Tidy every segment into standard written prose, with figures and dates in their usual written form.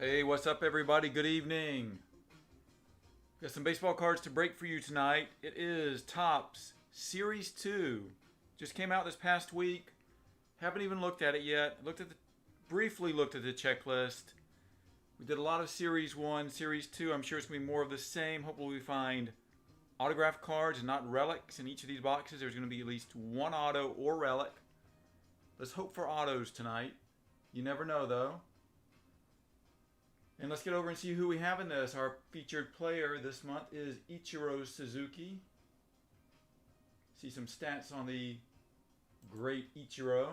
Hey, what's up, everybody? Good evening. Got some baseball cards to break for you tonight. It is Topps Series 2. Just came out this past week. Haven't even looked at it yet. Briefly looked at the checklist. We did a lot of Series 1, Series 2. I'm sure it's going to be more of the same. Hopefully we find autograph cards and not relics in each of these boxes. There's going to be at least one auto or relic. Let's hope for autos tonight. You never know, though. And let's get over and see who we have in this. Our featured player this month is Ichiro Suzuki. See some stats on the great Ichiro.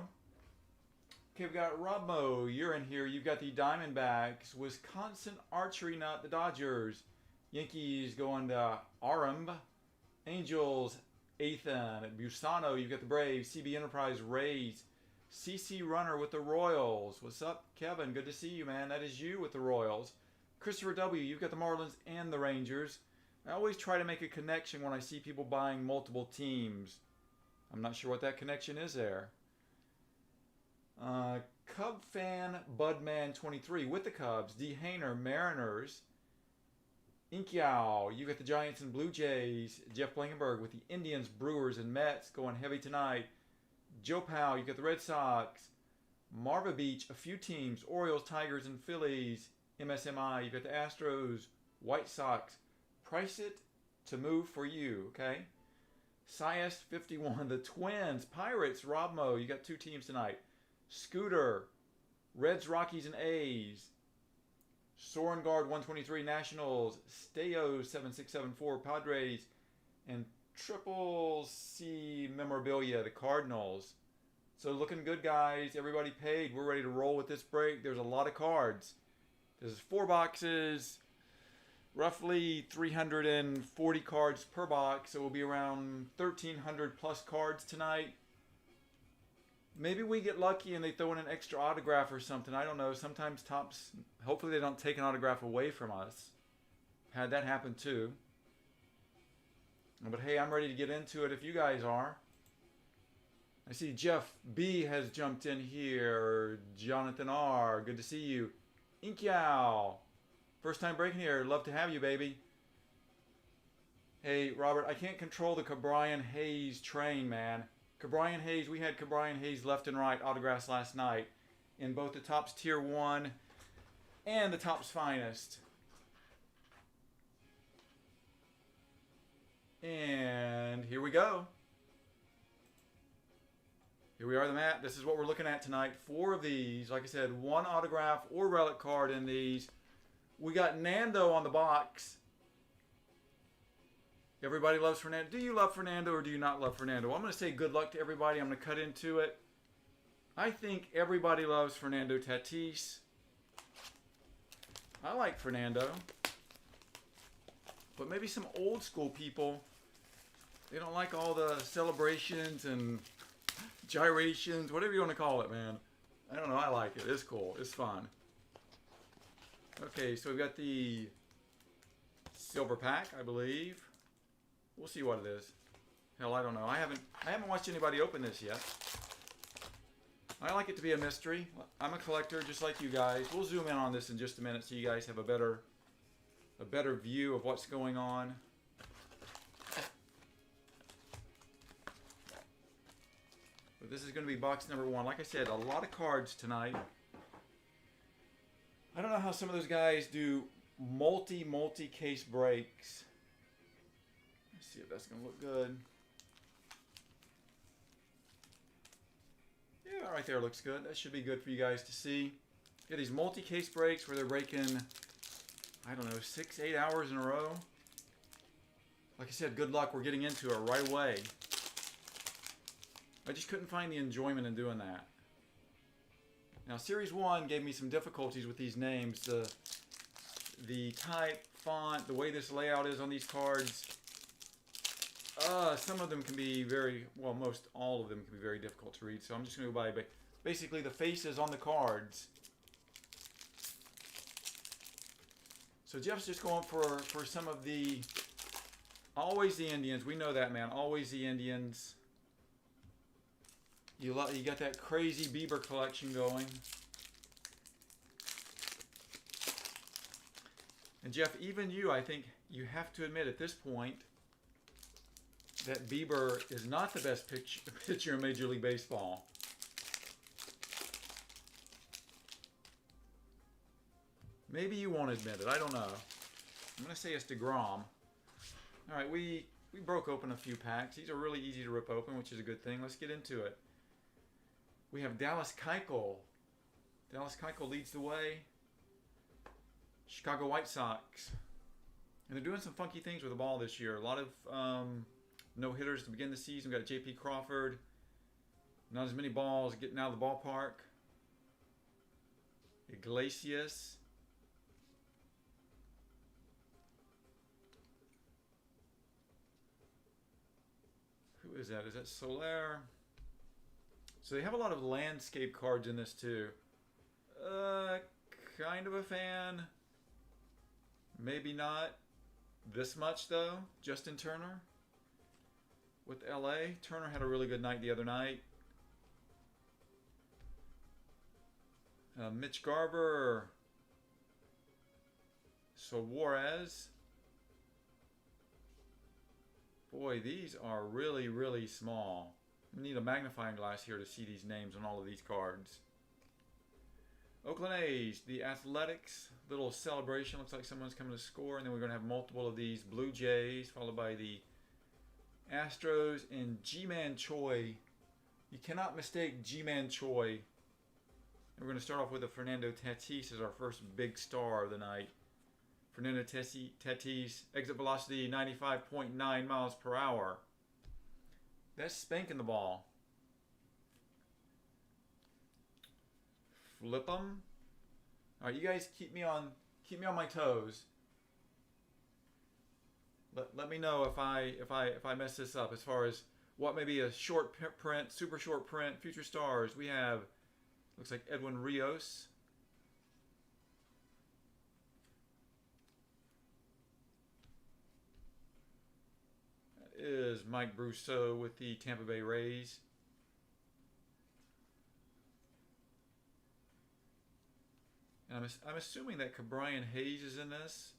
Okay, we've got Robmo. You're in here. You've got the Diamondbacks. Wisconsin Archery Nut, the Dodgers. Yankees going to Arum. Angels, Ethan. At Busano, you've got the Braves. CB Enterprise, Rays. CC Runner with the Royals. What's up, Kevin? Good to see you, man. That is you with the Royals. Christopher W., you've got the Marlins and the Rangers. I always try to make a connection when I see people buying multiple teams. I'm not sure what that connection is there. Cub fan Budman23 with the Cubs. D. Hayner, Mariners. Inkyao, you got the Giants and Blue Jays. Jeff Blankenberg with the Indians, Brewers, and Mets going heavy tonight. Joe Powell, you got the Red Sox. Marva Beach, a few teams. Orioles, Tigers, and Phillies. MSMI, you got the Astros, White Sox. Price it to move for you, okay? Sias 51, the Twins, Pirates, Robmo, you got two teams tonight. Scooter, Reds, Rockies, and A's. Sorengard 123, Nationals. Steo 7674, Padres. And Triple C Memorabilia, the Cardinals. So looking good, guys. Everybody paid. We're ready to roll with this break. There's a lot of cards. There's 4 boxes, roughly 340 cards per box. So we'll be around 1,300 plus cards tonight. Maybe we get lucky and they throw in an extra autograph or something. I don't know. Sometimes Topps, hopefully they don't take an autograph away from us. Had that happen too. But hey, I'm ready to get into it if you guys are. I see Jeff B has jumped in here. Jonathan R, good to see you. Inkyao, first time breaking here. Love to have you, baby. Hey, Robert, I can't control the Ke'Bryan Hayes train, man. Ke'Bryan Hayes, we had Ke'Bryan Hayes left and right autographs last night in both the Topps Tier 1 and the Topps Finest. And here we go. Here we are, the mat. This is what we're looking at tonight. 4 of these. Like I said, 1 autograph or relic card in these. We got Nando on the box. Everybody loves Fernando. Do you love Fernando or do you not love Fernando? Well, I'm going to say good luck to everybody. I'm going to cut into it. I think everybody loves Fernando Tatis. I like Fernando. But maybe some old school people, they don't like all the celebrations and gyrations, whatever you want to call it, man. I don't know. I like it. It's cool. It's fun. Okay, so we've got the silver pack, I believe. We'll see what it is. Hell, I don't know. I haven't watched anybody open this yet. I like it to be a mystery. I'm a collector just like you guys. We'll zoom in on this in just a minute so you guys have a better view of what's going on. But this is going to be box number 1. Like I said, a lot of cards tonight. I don't know how some of those guys do multi-case breaks. Let's see if that's going to look good. Yeah, right there looks good. That should be good for you guys to see. Get these multi-case breaks where they're breaking, I don't know, 6-8 hours in a row. Like I said, good luck. We're getting into it right away. I just couldn't find the enjoyment in doing that. Now, Series 1 gave me some difficulties with these names. The type, font, the way this layout is on these cards. Some of them can be very, well, most all of them can be very difficult to read. So I'm just going to go by basically the faces on the cards. So Jeff's just going for some of the, always the Indians. We know that, man. Always the Indians. You got that crazy Bieber collection going. And Jeff, even you, I think you have to admit at this point that Bieber is not the best pitcher in Major League Baseball. Maybe you won't admit it. I don't know. I'm going to say it's DeGrom. All right, we broke open a few packs. These are really easy to rip open, which is a good thing. Let's get into it. We have Dallas Keuchel. Dallas Keuchel leads the way. Chicago White Sox. And they're doing some funky things with the ball this year. A lot of no-hitters to begin the season. We've got J.P. Crawford. Not as many balls getting out of the ballpark. Iglesias. Who is that? Is that Soler? So they have a lot of landscape cards in this too. Kind of a fan. Maybe not this much though. Justin Turner with LA. Turner had a really good night the other night. Mitch Garver. Suarez. Boy, these are really, really small. We need a magnifying glass here to see these names on all of these cards. Oakland A's, the Athletics, little celebration. Looks like someone's coming to score. And then we're going to have multiple of these. Blue Jays, followed by the Astros and Ji-Man Choi. You cannot mistake Ji-Man Choi. And we're going to start off with a Fernando Tatis as our first big star of the night. Fernando Tatis, exit velocity 95.9 miles per hour. That's spanking the ball. Flip them. All right, you guys keep me on my toes. Let me know if I mess this up as far as what may be a short print, super short print, future stars. We have, looks like Edwin Rios. Is Mike Brousseau with the Tampa Bay Rays. And I'm assuming that Cabrian Hayes is in this.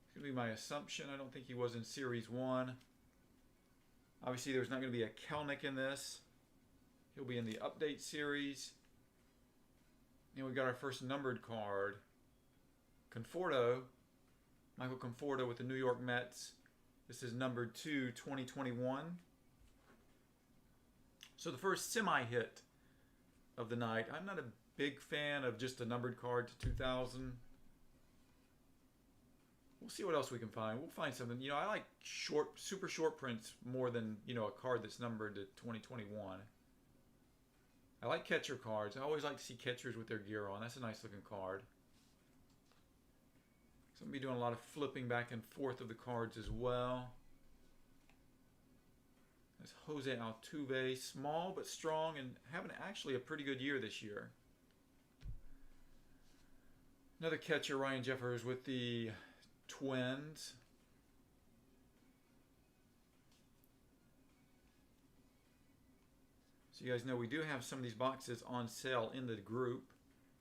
It's going to be my assumption. I don't think he was in Series 1. Obviously, there's not going to be a Kelnick in this. He'll be in the Update Series. And we've got our first numbered card. Conforto. Michael Conforto with the New York Mets. This is numbered 2, 2021. So the first semi-hit of the night. I'm not a big fan of just a numbered card to 2000. We'll see what else we can find. We'll find something. You know, I like super short prints more than, you know, a card that's numbered to 2021. I like catcher cards. I always like to see catchers with their gear on. That's a nice looking card. So I'm going to be doing a lot of flipping back and forth of the cards as well. That's Jose Altuve, small but strong and having actually a pretty good year this year. Another catcher, Ryan Jeffers with the Twins. So you guys know we do have some of these boxes on sale in the group.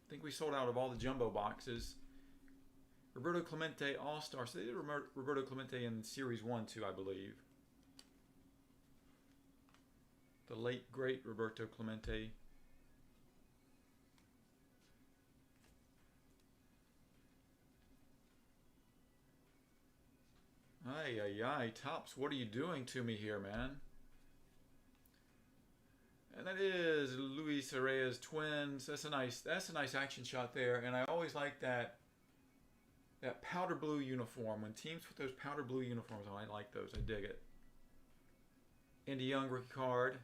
I think we sold out of all the jumbo boxes. Roberto Clemente All-Star. So they did Roberto Clemente in Series 1 too, I believe. The late, great Roberto Clemente. Ay, ay, ay. Topps, what are you doing to me here, man? And that is Luis Reyes Twins. That's a nice action shot there. And I always like that powder blue uniform. When teams put those powder blue uniforms on, I like those. I dig it. Andy Young rookie card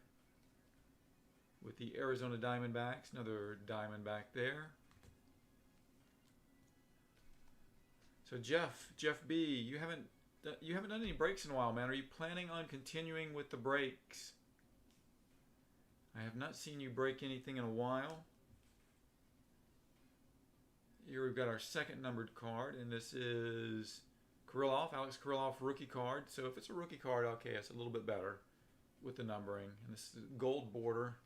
with the Arizona Diamondbacks. Another Diamondback there. So Jeff B, you haven't done any breaks in a while, man. Are you planning on continuing with the breaks? I have not seen you break anything in a while. Here we've got our second numbered card, and this is Kirilloff, Alex Kirilloff rookie card. So if it's a rookie card, okay, it's a little bit better with the numbering. And this is gold border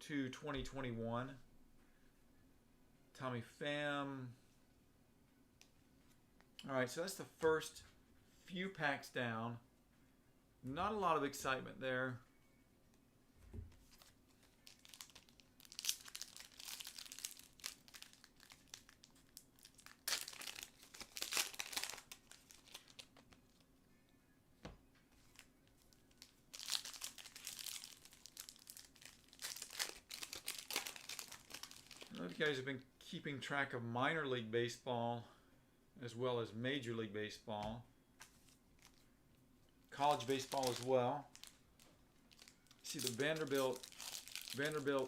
to 2021. Tommy Pham. All right, so that's the first few packs down. Not a lot of excitement there. I know you guys have been keeping track of minor league baseball as well as Major League Baseball. College baseball as well. See the Vanderbilt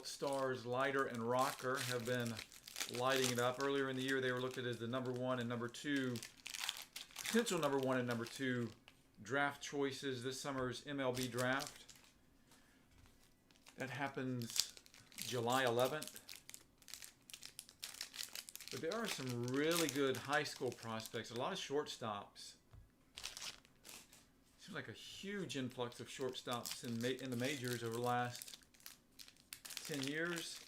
Stars Lighter and Rocker have been lighting it up. Earlier in the year they were looked at as the number 1 and number 2, potential number 1 and number 2 draft choices this summer's MLB draft. That happens July 11th. But there are some really good high school prospects, a lot of shortstops. Seems like a huge influx of shortstops in the majors over the last 10 years.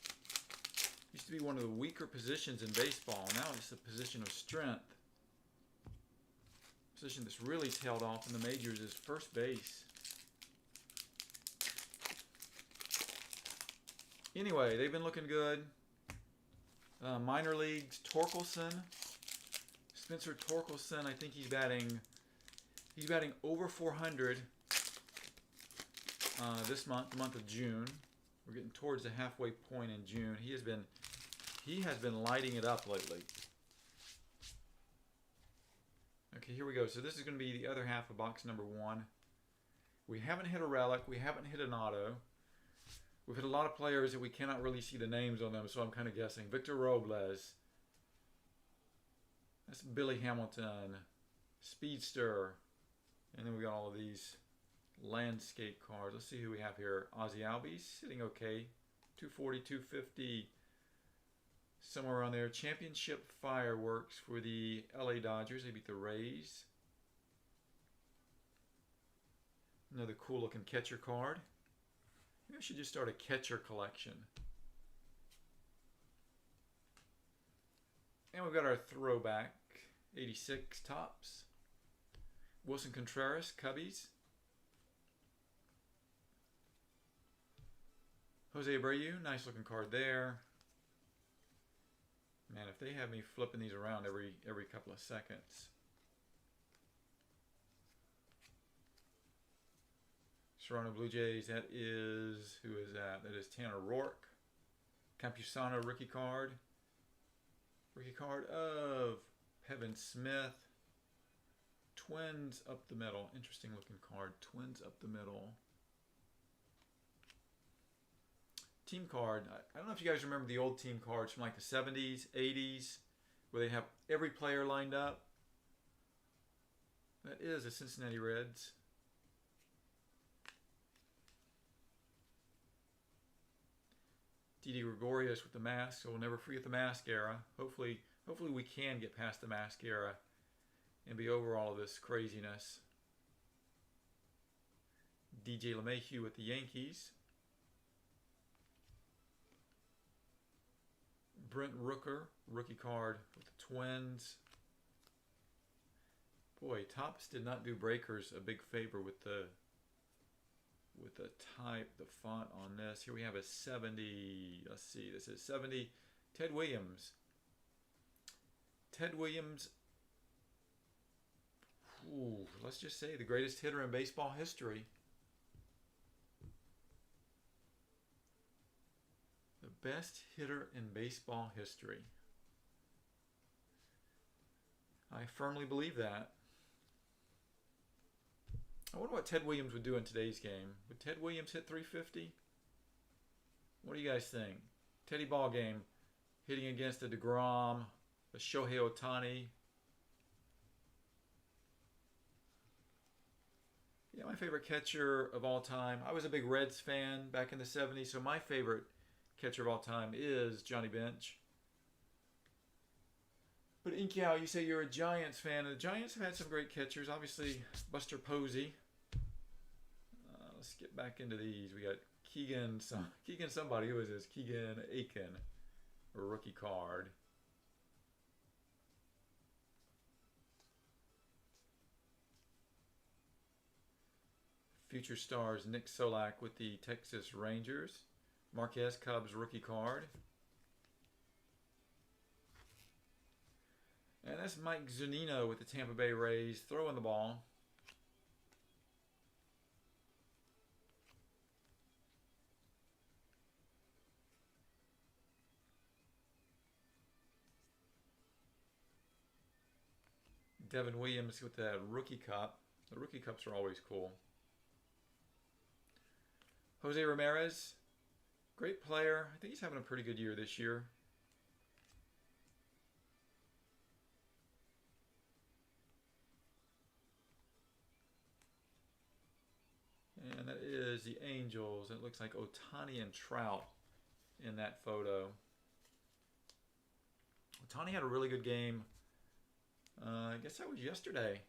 Used to be one of the weaker positions in baseball. Now it's a position of strength. Position that's really tailed off in the majors is first base. Anyway, they've been looking good. Minor leagues, Torkelson. Spencer Torkelson, I think he's batting over 400 this month, the month of June. We're getting towards the halfway point in June. He has been lighting it up lately. Okay, here we go. So this is going to be the other half of box number 1. We haven't hit a relic. We haven't hit an auto. We've hit a lot of players that we cannot really see the names on them, so I'm kind of guessing. Victor Robles. That's Billy Hamilton. Speedster. And then we got all of these landscape cards. Let's see who we have here. Ozzie Albies, sitting okay. 240, 250. Somewhere around there. Championship Fireworks for the LA Dodgers. They beat the Rays. Another cool looking catcher card. Maybe I should just start a catcher collection. And we've got our throwback 86 Topps. Wilson Contreras, Cubbies. Jose Abreu, nice looking card there. Man, if they have me flipping these around every couple of seconds. Toronto Blue Jays, that is, who is that? That is Tanner Roark. Campusano rookie card. Rookie card of Pevin Smith. Twins up the middle. Interesting looking card. Twins up the middle. Team card. I don't know if you guys remember the old team cards from like the 70s, 80s, where they have every player lined up. That is a Cincinnati Reds. Didi Gregorius with the mask, so we'll never forget the mask era. Hopefully we can get past the mask era and be over all of this craziness. DJ LeMahieu with the Yankees. Brent Rooker, rookie card with the Twins. Boy, Topps did not do breakers a big favor with the type, the font on this. Here we have a 70. Let's see, this is 70. Ted Williams. Ted Williams, let's just say the greatest hitter in baseball history. The best hitter in baseball history. I firmly believe that. I wonder what Ted Williams would do in today's game. Would Ted Williams hit 350? What do you guys think? Teddy ball game, hitting against a DeGrom, a Shohei Ohtani. Yeah, my favorite catcher of all time. I was a big Reds fan back in the 70s, so my favorite catcher of all time is Johnny Bench. But Inkyao, you say you're a Giants fan, and the Giants have had some great catchers. Obviously, Buster Posey. Let's get back into these. We got Keegan somebody. Who is this? Keegan Aiken, a rookie card. Future Stars Nick Solak with the Texas Rangers. Marquez Cubs rookie card. And that's Mike Zunino with the Tampa Bay Rays throwing the ball. Devin Williams with the rookie cup. The rookie cups are always cool. Jose Ramirez, great player. I think he's having a pretty good year this year. And that is the Angels. It looks like Ohtani and Trout in that photo. Ohtani had a really good game. I guess that was yesterday.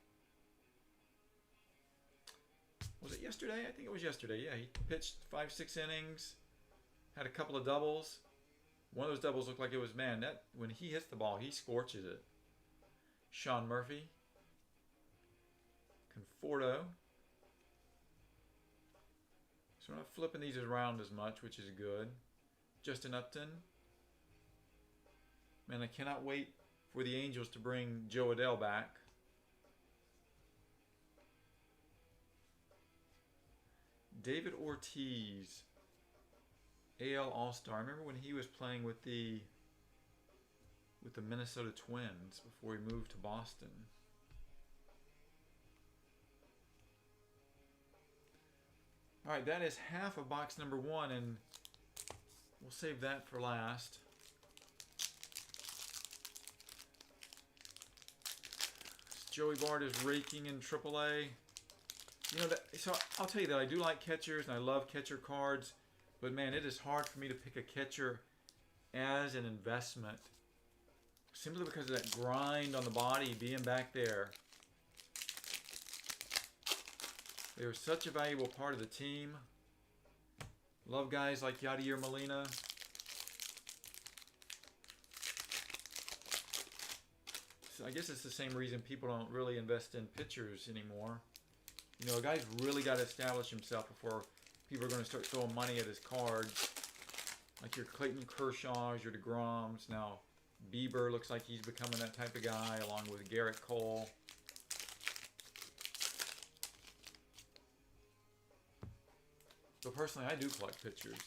Was it yesterday? I think it was yesterday. Yeah, he pitched 5-6 innings, had a couple of doubles. One of those doubles looked like it was, man, that when he hits the ball, he scorches it. Sean Murphy. Conforto. So we're not flipping these around as much, which is good. Justin Upton. Man, I cannot wait for the Angels to bring Joe Adell back. David Ortiz, AL All-Star. I remember when he was playing with the Minnesota Twins before he moved to Boston. All right, that is half of box number 1, and we'll save that for last. Joey Bart is raking in AAA. You know, so I'll tell you that I do like catchers and I love catcher cards, but man, it is hard for me to pick a catcher as an investment simply because of that grind on the body being back there. They are such a valuable part of the team. Love guys like Yadier Molina. So I guess it's the same reason people don't really invest in pitchers anymore. You know, a guy's really got to establish himself before people are going to start throwing money at his cards. Like your Clayton Kershaws, your DeGroms. Now, Bieber looks like he's becoming that type of guy, along with Garrett Cole. But personally, I do collect pitchers.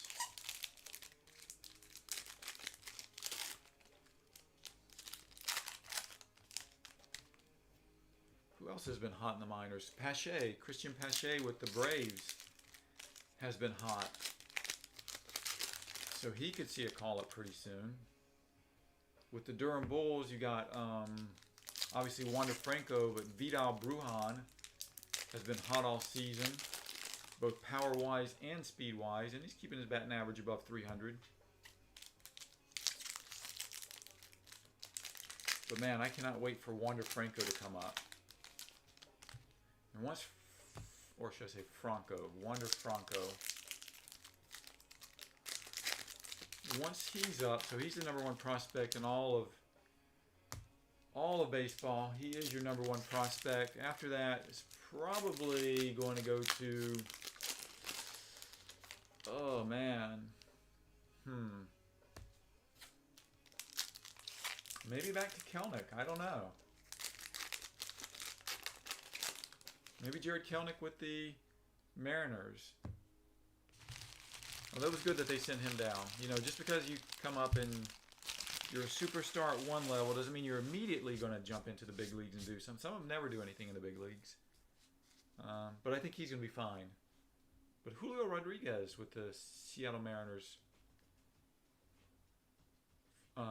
Who else has been hot in the minors? Pache, Christian Pache with the Braves has been hot. So he could see a call-up pretty soon. With the Durham Bulls, you got obviously Wander Franco, but Vidal Brujan has been hot all season, both power-wise and speed-wise, and he's keeping his batting average above 300. But man, I cannot wait for Wander Franco to come up. And once, or should I say Franco, Wander Franco. Once he's up, so he's the #1 prospect in all of baseball. He is your #1 prospect. After that, it's probably going to go to, oh man, maybe back to Kelnick. I don't know. Maybe Jared Kelnick with the Mariners. Well, that was good that they sent him down. You know, just because you come up and you're a superstar at one level doesn't mean you're immediately going to jump into the big leagues and do something. Some of them never do anything in the big leagues. But I think he's going to be fine. But Julio Rodriguez with the Seattle Mariners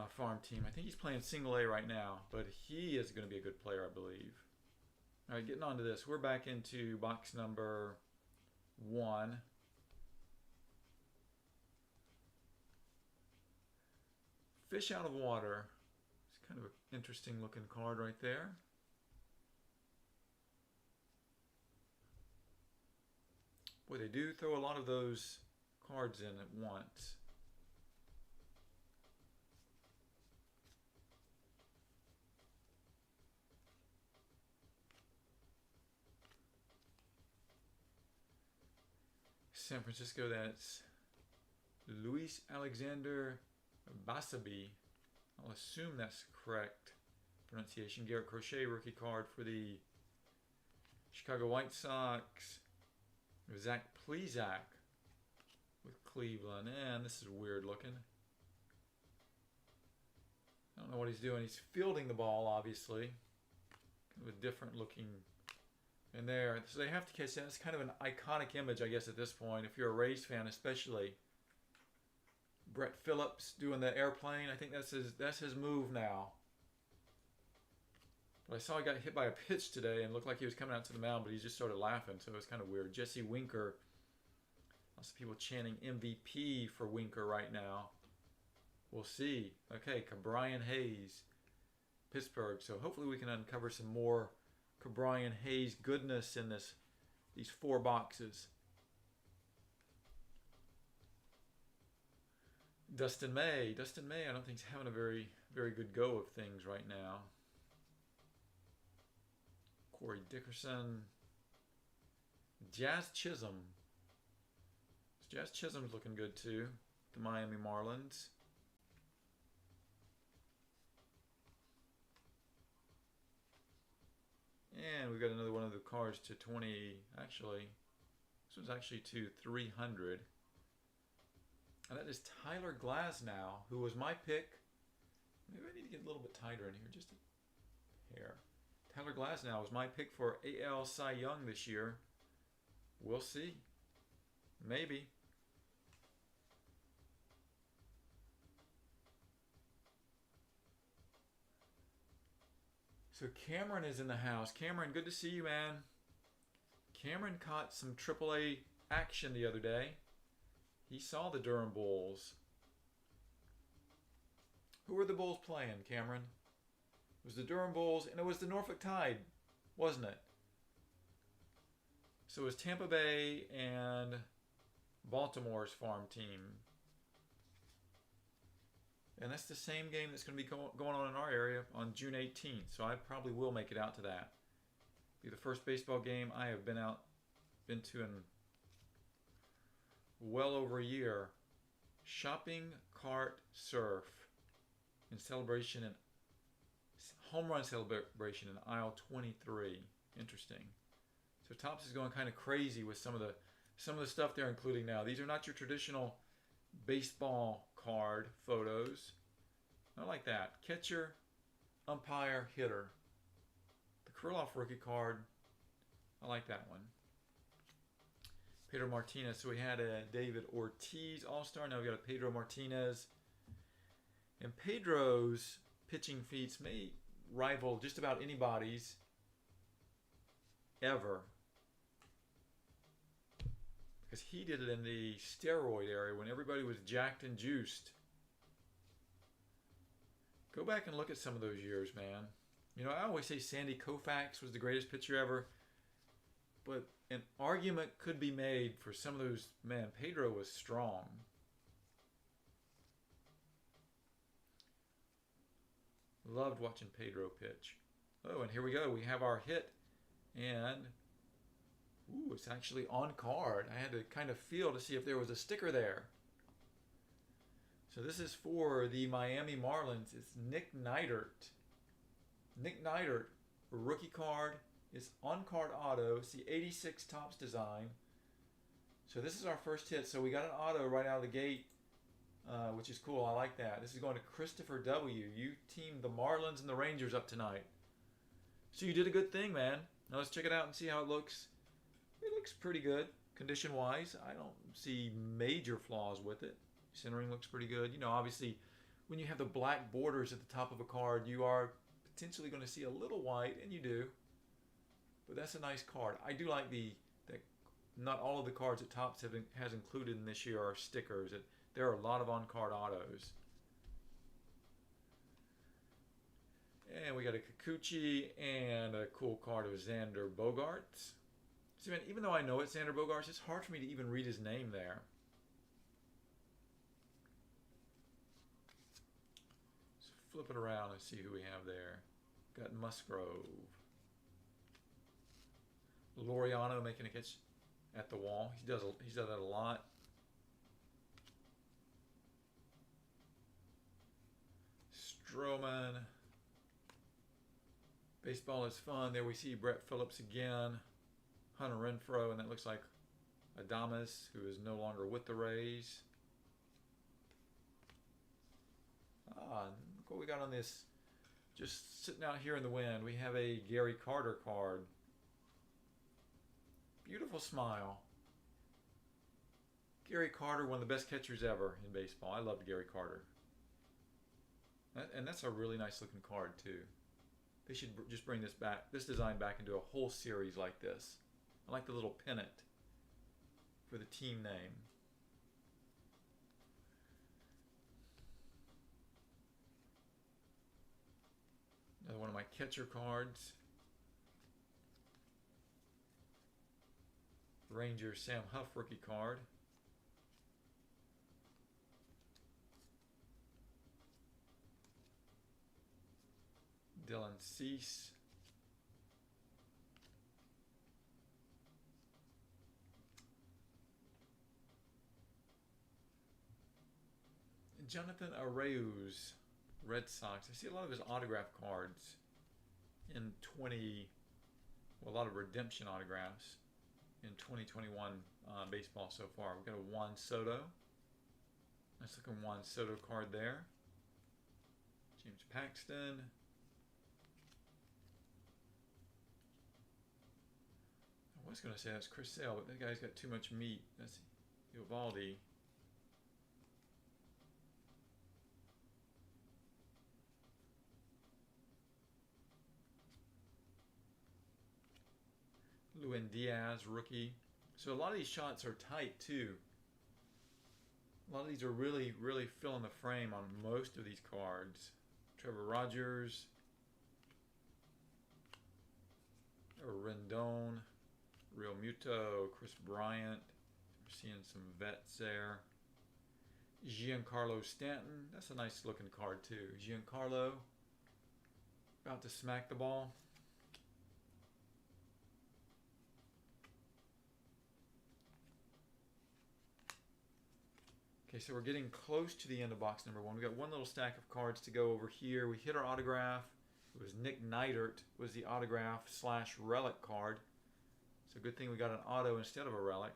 farm team. I think he's playing single A right now, but he is going to be a good player, I believe. All right, getting on to this. We're back into box number 1. Fish Out of Water. It's kind of an interesting looking card right there. Boy, they do throw a lot of those cards in at once. San Francisco, that's Luis Alexander Basabe. I'll assume that's correct pronunciation. Garrett Crochet rookie card for the Chicago White Sox. Zach Plesac with Cleveland. And this is weird looking. I don't know what he's doing. He's fielding the ball, obviously. Kind of a different looking in there. So they have to catch that. It's kind of an iconic image, I guess, at this point, if you're a Rays fan especially. Brett Phillips doing the airplane. I think that's his move now. But I saw he got hit by a pitch today and looked like he was coming out to the mound, but he just started laughing, so it was kind of weird. Jesse Winker. Lots of people chanting MVP for Winker right now. We'll see. Okay, Ke'Bryan Hayes, Pittsburgh. So hopefully we can uncover some more Ke'Bryan Hayes goodness in these 4 boxes. Dustin May. Dustin May, I don't think, is having a very, very good go of things right now. Corey Dickerson. Jazz Chisholm. Jazz Chisholm's looking good too. The Miami Marlins. And we've got another one of the cards to 20. Actually, this one's actually to 300. And that is Tyler Glasnow, who was my pick. Maybe I need to get a little bit tighter in here, just a hair. Tyler Glasnow was my pick for AL Cy Young this year. We'll see. Maybe. So Cameron is in the house. Cameron, good to see you, man. Cameron caught some AAA action the other day. He saw the Durham Bulls. Who were the Bulls playing, Cameron? It was the Durham Bulls, and it was the Norfolk Tide, wasn't it? So it was Tampa Bay and Baltimore's farm team. And that's the same game that's going to be going on in our area on June 18th. So I probably will make it out to that. Be the first baseball game I have been to in well over a year. Shopping cart surf in celebration and home run celebration in aisle 23. Interesting. So Topps is going kind of crazy with some of the stuff they're including now. These are not your traditional baseball card photos. I like that. Catcher, umpire, hitter. The Krylov rookie card. I like that one. Pedro Martinez. So we had a David Ortiz All-Star. Now we got a Pedro Martinez. And Pedro's pitching feats may rival just about anybody's ever. Because he did it in the steroid era when everybody was jacked and juiced. Go back and look at some of those years, man. You know, I always say Sandy Koufax was the greatest pitcher ever. But an argument could be made for some of those. Man, Pedro was strong. Loved watching Pedro pitch. Oh, and here we go. We have our hit. And ooh, it's actually on card. I had to kind of feel to see if there was a sticker there. So this is for the Miami Marlins. It's Nick Neidert. Nick Neidert, rookie card. It's on card auto. It's the 86 Topps design. So this is our first hit. So we got an auto right out of the gate, which is cool. I like that. This is going to Christopher W. You teamed the Marlins and the Rangers up tonight. So you did a good thing, man. Now let's check it out and see how it looks. It looks pretty good, condition-wise. I don't see major flaws with it. Centering looks pretty good. You know, obviously, when you have the black borders at the top of a card, you are potentially going to see a little white, and you do. But that's a nice card. I do like that not all of the cards that Topps has included in this year are stickers. There are a lot of on-card autos. And we got a Kikuchi and a cool card of Xander Bogaerts. See, man, even though I know it's Xander Bogaerts, it's hard for me to even read his name there. So flip it around and see who we have there. Got Musgrove. Laureano making a catch. at the wall. He's done that a lot. Stroman. Baseball is fun. There we see Brett Phillips again. Hunter Renfroe, and that looks like Adames, who is no longer with the Rays. Look what we got on this. Just sitting out here in the wind, we have a Gary Carter card. Beautiful smile. Gary Carter, one of the best catchers ever in baseball. I loved Gary Carter. And that's a really nice looking card too. They should just bring this design back into a whole series like this. I like the little pennant for the team name. Another one of my catcher cards. Rangers Sam Huff rookie card. Dylan Cease. Jonathan Arreo's Red Sox. I see a lot of his autograph cards in a lot of redemption autographs in 2021 baseball so far. We've got a Juan Soto. Nice looking Juan Soto card there. James Paxton. I was going to say that's Chris Sale, but that guy's got too much meat. That's Eovaldi. Luis Diaz, rookie. So a lot of these shots are tight too. A lot of these are really, really filling the frame on most of these cards. Trevor Rogers. Rendon. Real Muto. Chris Bryant. We're seeing some vets there. Giancarlo Stanton. That's a nice looking card too. Giancarlo. About to smack the ball. Okay, so we're getting close to the end of box number 1. We got one little stack of cards to go over here. We hit our autograph. It was Nick Neidert was the autograph / relic card. So good thing we got an auto instead of a relic.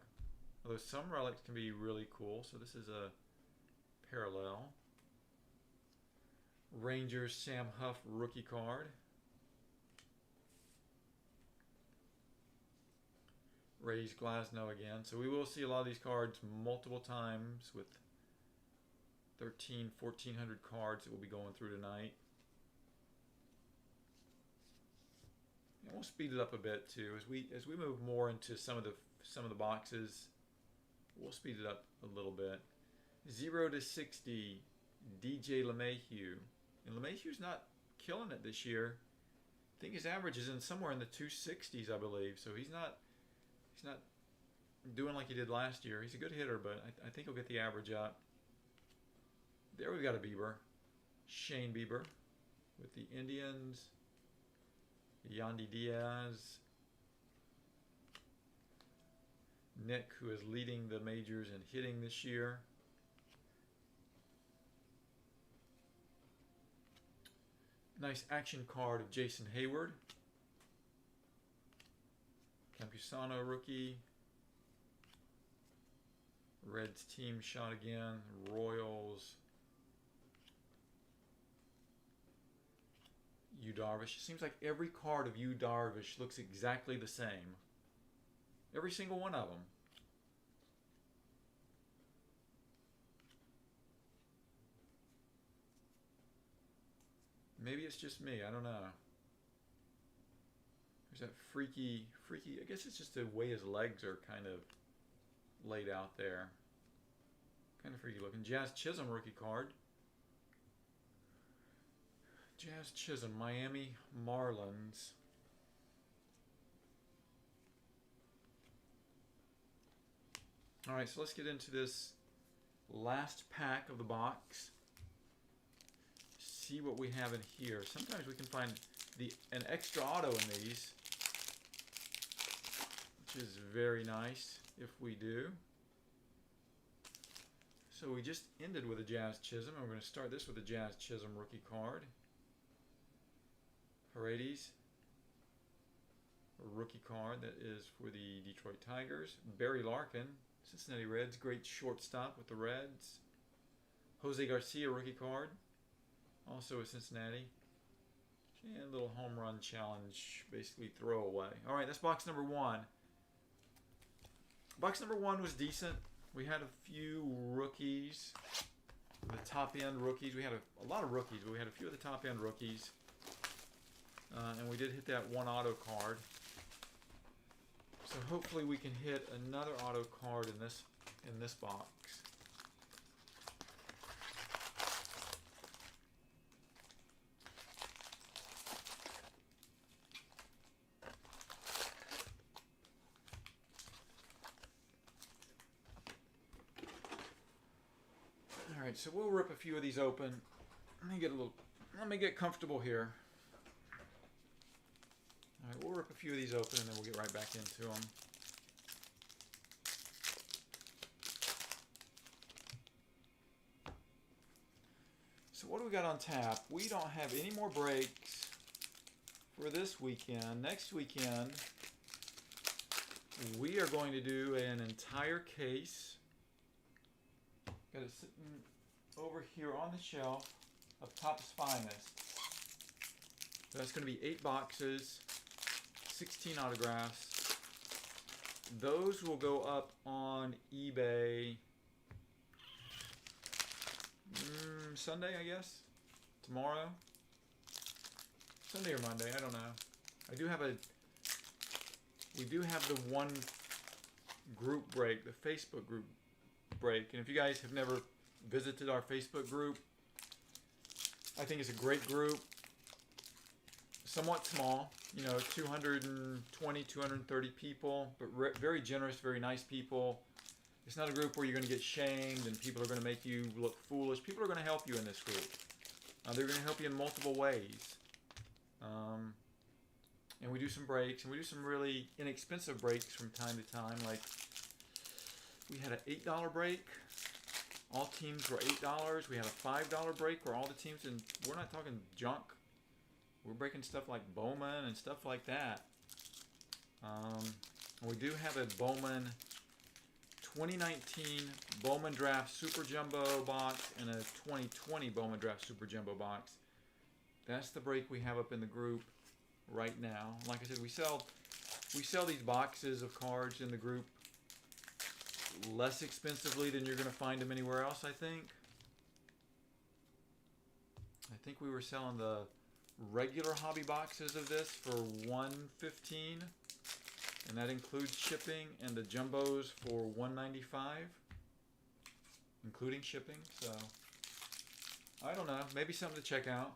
Although some relics can be really cool. So this is a parallel. Rangers Sam Huff rookie card. Rays Glasnow again. So we will see a lot of these cards multiple times with 1,400 cards that we'll be going through tonight. And we'll speed it up a bit too as we move more into some of the boxes. We'll speed it up a little bit. 0 to 60, DJ LeMahieu, and LeMahieu's not killing it this year. I think his average is in somewhere in the 260s, I believe. So he's not doing like he did last year. He's a good hitter, but I think he'll get the average up. There we've got a Bieber. Shane Bieber with the Indians. Yandy Diaz. Nick, who is leading the majors in hitting this year. Nice action card of Jason Hayward. Campusano rookie. Reds team shot again. Royals. Yu Darvish. It seems like every card of Yu Darvish looks exactly the same. Every single one of them. Maybe it's just me. I don't know. There's that freaky, I guess it's just the way his legs are kind of laid out there. Kind of freaky looking. Jazz Chisholm rookie card. Jazz Chisholm, Miami Marlins. All right, so let's get into this last pack of the box. See what we have in here. Sometimes we can find an extra auto in these, which is very nice. if we do. So we just ended with a Jazz Chisholm, and we're going to start this with a Jazz Chisholm rookie card. Paredes, a rookie card that is for the Detroit Tigers. Barry Larkin, Cincinnati Reds, great shortstop with the Reds. Jose Garcia, rookie card, also a Cincinnati. And a little home run challenge, basically throwaway. All right, that's box number one. Box number one was decent. We had a few rookies, the top end rookies. We had a lot of rookies, but we had a few of the top end rookies. And we did hit that one auto card. So hopefully we can hit another auto card in this box. Alright, so we'll rip a few of these open. Let me get comfortable here. Alright, we'll rip a few of these open and then we'll get right back into them. So what do we got on tap? We don't have any more breaks for this weekend. Next weekend, we are going to do an entire case. Got it sitting over here on the shelf of Topps Finest. So that's going to be 8 boxes, 16 autographs. Those will go up on eBay Sunday, I guess. Tomorrow. Sunday or Monday, I don't know. We do have the one group break, the Facebook group break. And if you guys have never visited our Facebook group, I think it's a great group. Somewhat small, 220, 230 people, but very generous, very nice people. It's not a group where you're going to get shamed and people are going to make you look foolish. People are going to help you in this group. They're going to help you in multiple ways. And we do some breaks, and we do some really inexpensive breaks from time to time. Like, we had an $8 break. All teams were $8. We had a $5 break where all the teams, and we're not talking junk. We're breaking stuff like Bowman and stuff like that. We do have a Bowman 2019 Bowman Draft Super Jumbo box and a 2020 Bowman Draft Super Jumbo box. That's the break we have up in the group right now. Like I said, we sell these boxes of cards in the group less expensively than you're going to find them anywhere else, I think. I think we were selling the regular hobby boxes of this for $115, and that includes shipping, and the jumbos for $195, including shipping. So I don't know, maybe something to check out.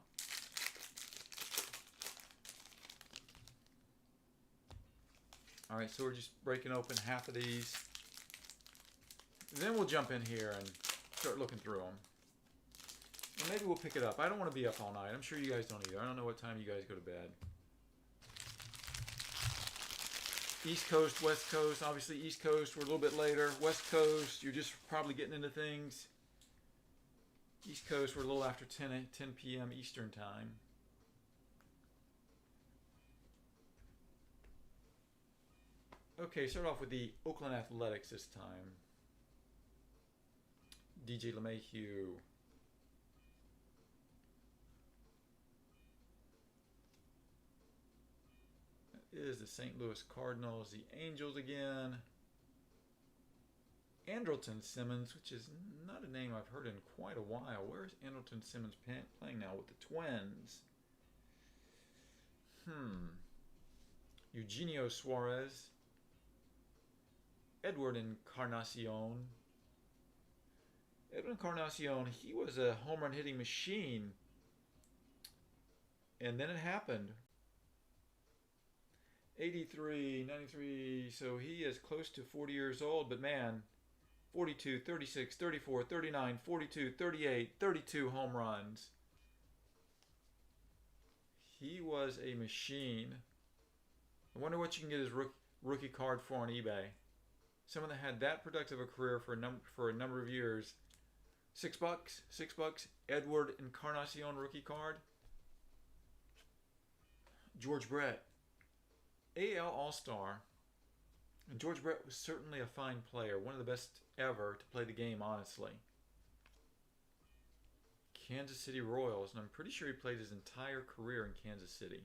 All right, so we're just breaking open half of these. Then we'll jump in here and start looking through them. And maybe we'll pick it up. I don't want to be up all night. I'm sure you guys don't either. I don't know what time you guys go to bed. East Coast, West Coast. Obviously, East Coast, we're a little bit later. West Coast, you're just probably getting into things. East Coast, we're a little after 10 p.m. Eastern time. Okay, start off with the Oakland Athletics this time. DJ LeMahieu. That is the St. Louis Cardinals. The Angels again. Andrelton Simmons, which is not a name I've heard in quite a while. Where's Andrelton Simmons playing now with the Twins? Eugenio Suarez. Edward Encarnacion. Edwin Encarnacion, he was a home run hitting machine. And then it happened. 83, 93, so he is close to 40 years old, but man, 42, 36, 34, 39, 42, 38, 32 home runs. He was a machine. I wonder what you can get his rookie card for on eBay. Someone that had that productive a career for a number of years. $6. $6. Edward Encarnacion rookie card. George Brett, AL All-Star. And George Brett was certainly a fine player, one of the best ever to play the game, honestly. Kansas City Royals, and I'm pretty sure he played his entire career in Kansas City.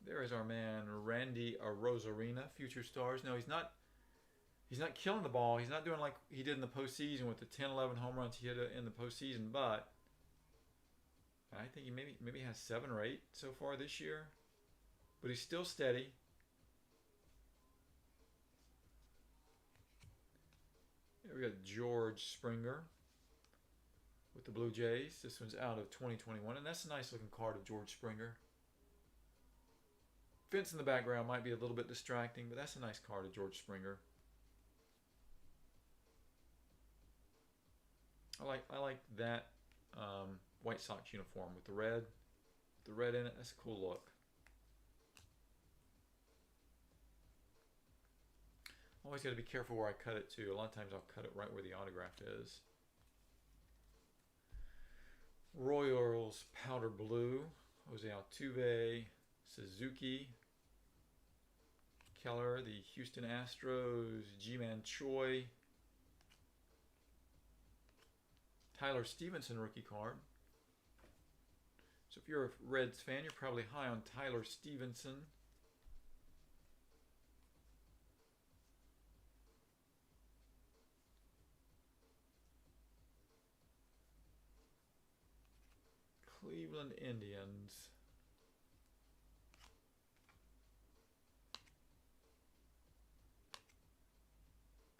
There is our man Randy Arozarena, future stars. No, he's not. He's not killing the ball. He's not doing like he did in the postseason with the 10, 11 home runs he hit in the postseason. But I think he maybe has 7 or 8 so far this year. But he's still steady. Here we got George Springer with the Blue Jays. This one's out of 2021, and that's a nice looking card of George Springer. Fence in the background might be a little bit distracting, but that's a nice card of George Springer. I like that White Sox uniform with the red in it. That's a cool look. Always got to be careful where I cut it too. A lot of times I'll cut it right where the autograph is. Royals powder blue. Jose Altuve, Suzuki, Keller, the Houston Astros, Ji-Man Choi, Tyler Stevenson rookie card. So if you're a Reds fan, you're probably high on Tyler Stevenson. Cleveland Indians.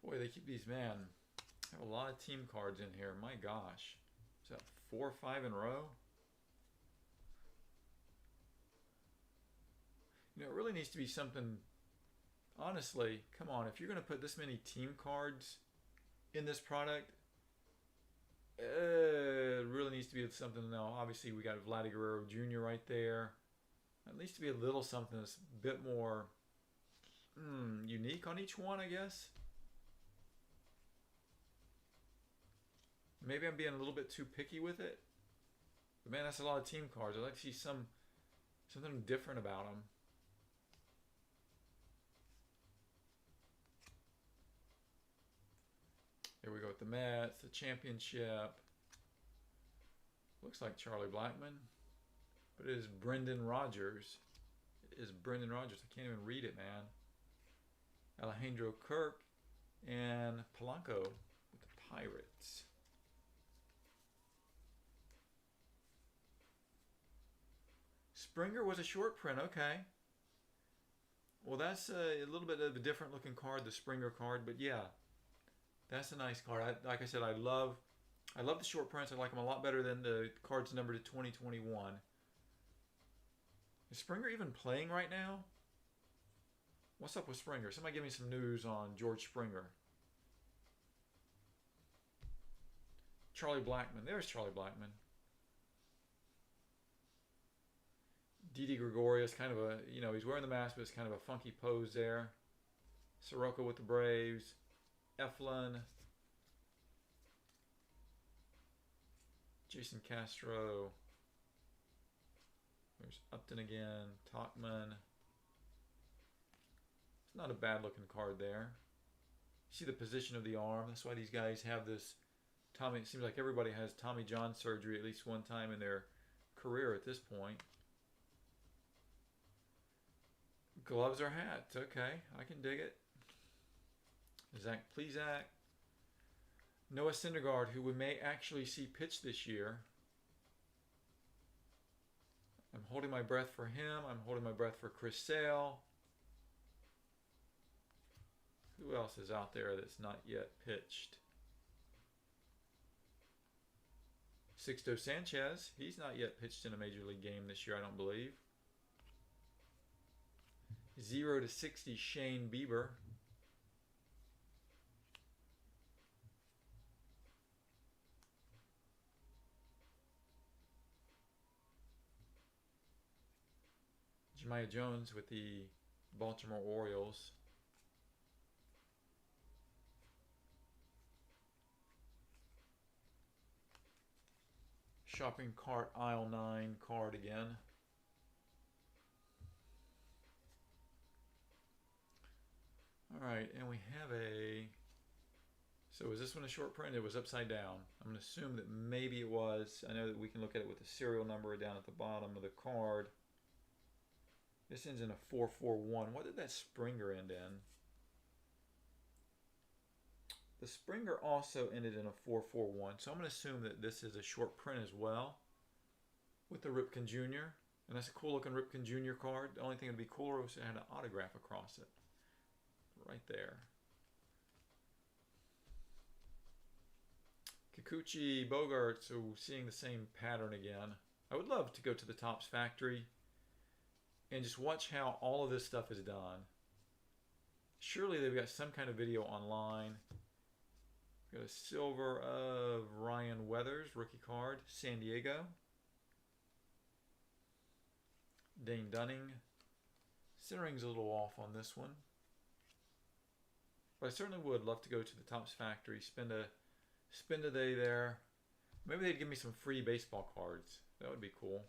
Boy, they keep these, man. I have a lot of team cards in here. My gosh. Is that 4 or 5 in a row? You know, it really needs to be something, honestly, come on, if you're going to put this many team cards in this product, it really needs to be something. Now, obviously, we got Vladdy Guerrero Jr. right there. It needs to be a little something that's a bit more unique on each one, I guess. Maybe I'm being a little bit too picky with it. But man, that's a lot of team cards. I'd like to see something different about them. Here we go with the Mets, the championship. Looks like Charlie Blackmon. But it is Brendan Rodgers. It is Brendan Rodgers. I can't even read it, man. Alejandro Kirk and Polanco with the Pirates. Springer was a short print, okay. Well, that's a little bit of a different looking card, the Springer card, but yeah, that's a nice card. Like I said, I love the short prints. I like them a lot better than the cards numbered to 2021. Is Springer even playing right now? What's up with Springer? Somebody give me some news on George Springer. Charlie Blackmon. There's Charlie Blackmon. Didi Gregorius, kind of a, you know, he's wearing the mask, but it's kind of a funky pose there. Soroka with the Braves. Eflin. Jason Castro. There's Upton again. Tauchman. It's not a bad looking card there. You see the position of the arm. That's why these guys have this Tommy. It seems like everybody has Tommy John surgery at least one time in their career at this point. Gloves or hats. Okay, I can dig it. Zach Plesac. Noah Syndergaard, who we may actually see pitch this year. I'm holding my breath for him. I'm holding my breath for Chris Sale. Who else is out there that's not yet pitched? Sixto Sanchez. He's not yet pitched in a Major League game this year, I don't believe. 0 to 60, Shane Bieber. Jemiah Jones with the Baltimore Orioles. Shopping cart aisle 9 card again. Alright, and we have a... So is this one a short print? It was upside down. I'm going to assume that maybe it was. I know that we can look at it with the serial number down at the bottom of the card. This ends in a 441. What did that Springer end in? The Springer also ended in a 441. So I'm going to assume that this is a short print as well with the Ripken Jr. And that's a cool looking Ripken Jr. card. The only thing that would be cooler was it had an autograph across it. Right there. Kikuchi, Bogaerts, so seeing the same pattern again. I would love to go to the Topps factory and just watch how all of this stuff is done. Surely they've got some kind of video online. Got a silver of Ryan Weathers, rookie card, San Diego. Dane Dunning. Centering's a little off on this one. But I certainly would love to go to the Topps factory, spend a day there. Maybe they'd give me some free baseball cards. That would be cool.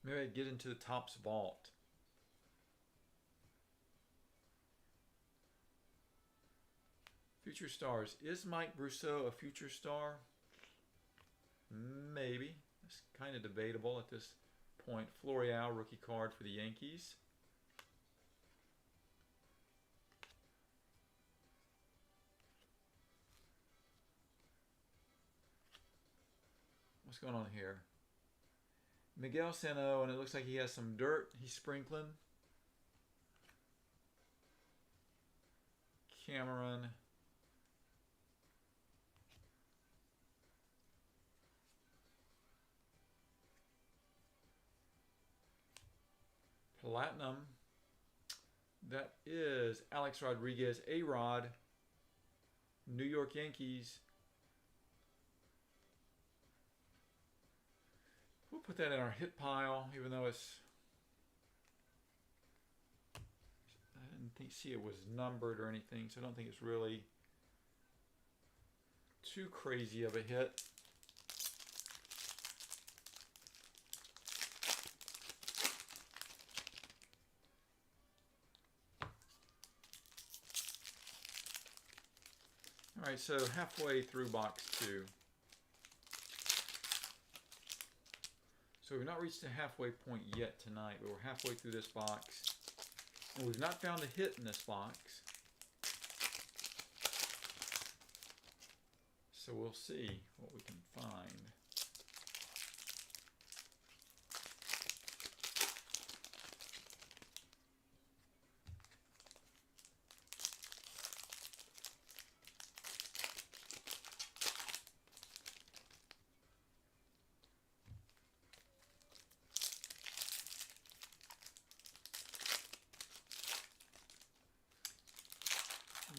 Maybe I'd get into the Topps vault. Future stars. Is Mike Brousseau a future star? Maybe. It's kind of debatable at this point. Florial, rookie card for the Yankees. What's going on here? Miguel Sano, and it looks like he has some dirt he's sprinkling. Cameron. Platinum. That is Alex Rodriguez, A-Rod. New York Yankees. We'll put that in our hit pile, even though it's... I didn't see it was numbered or anything, so I don't think it's really too crazy of a hit. All right, so halfway through box 2. So we've not reached the halfway point yet tonight, but we're halfway through this box. And we've not found a hit in this box. So we'll see what we can find.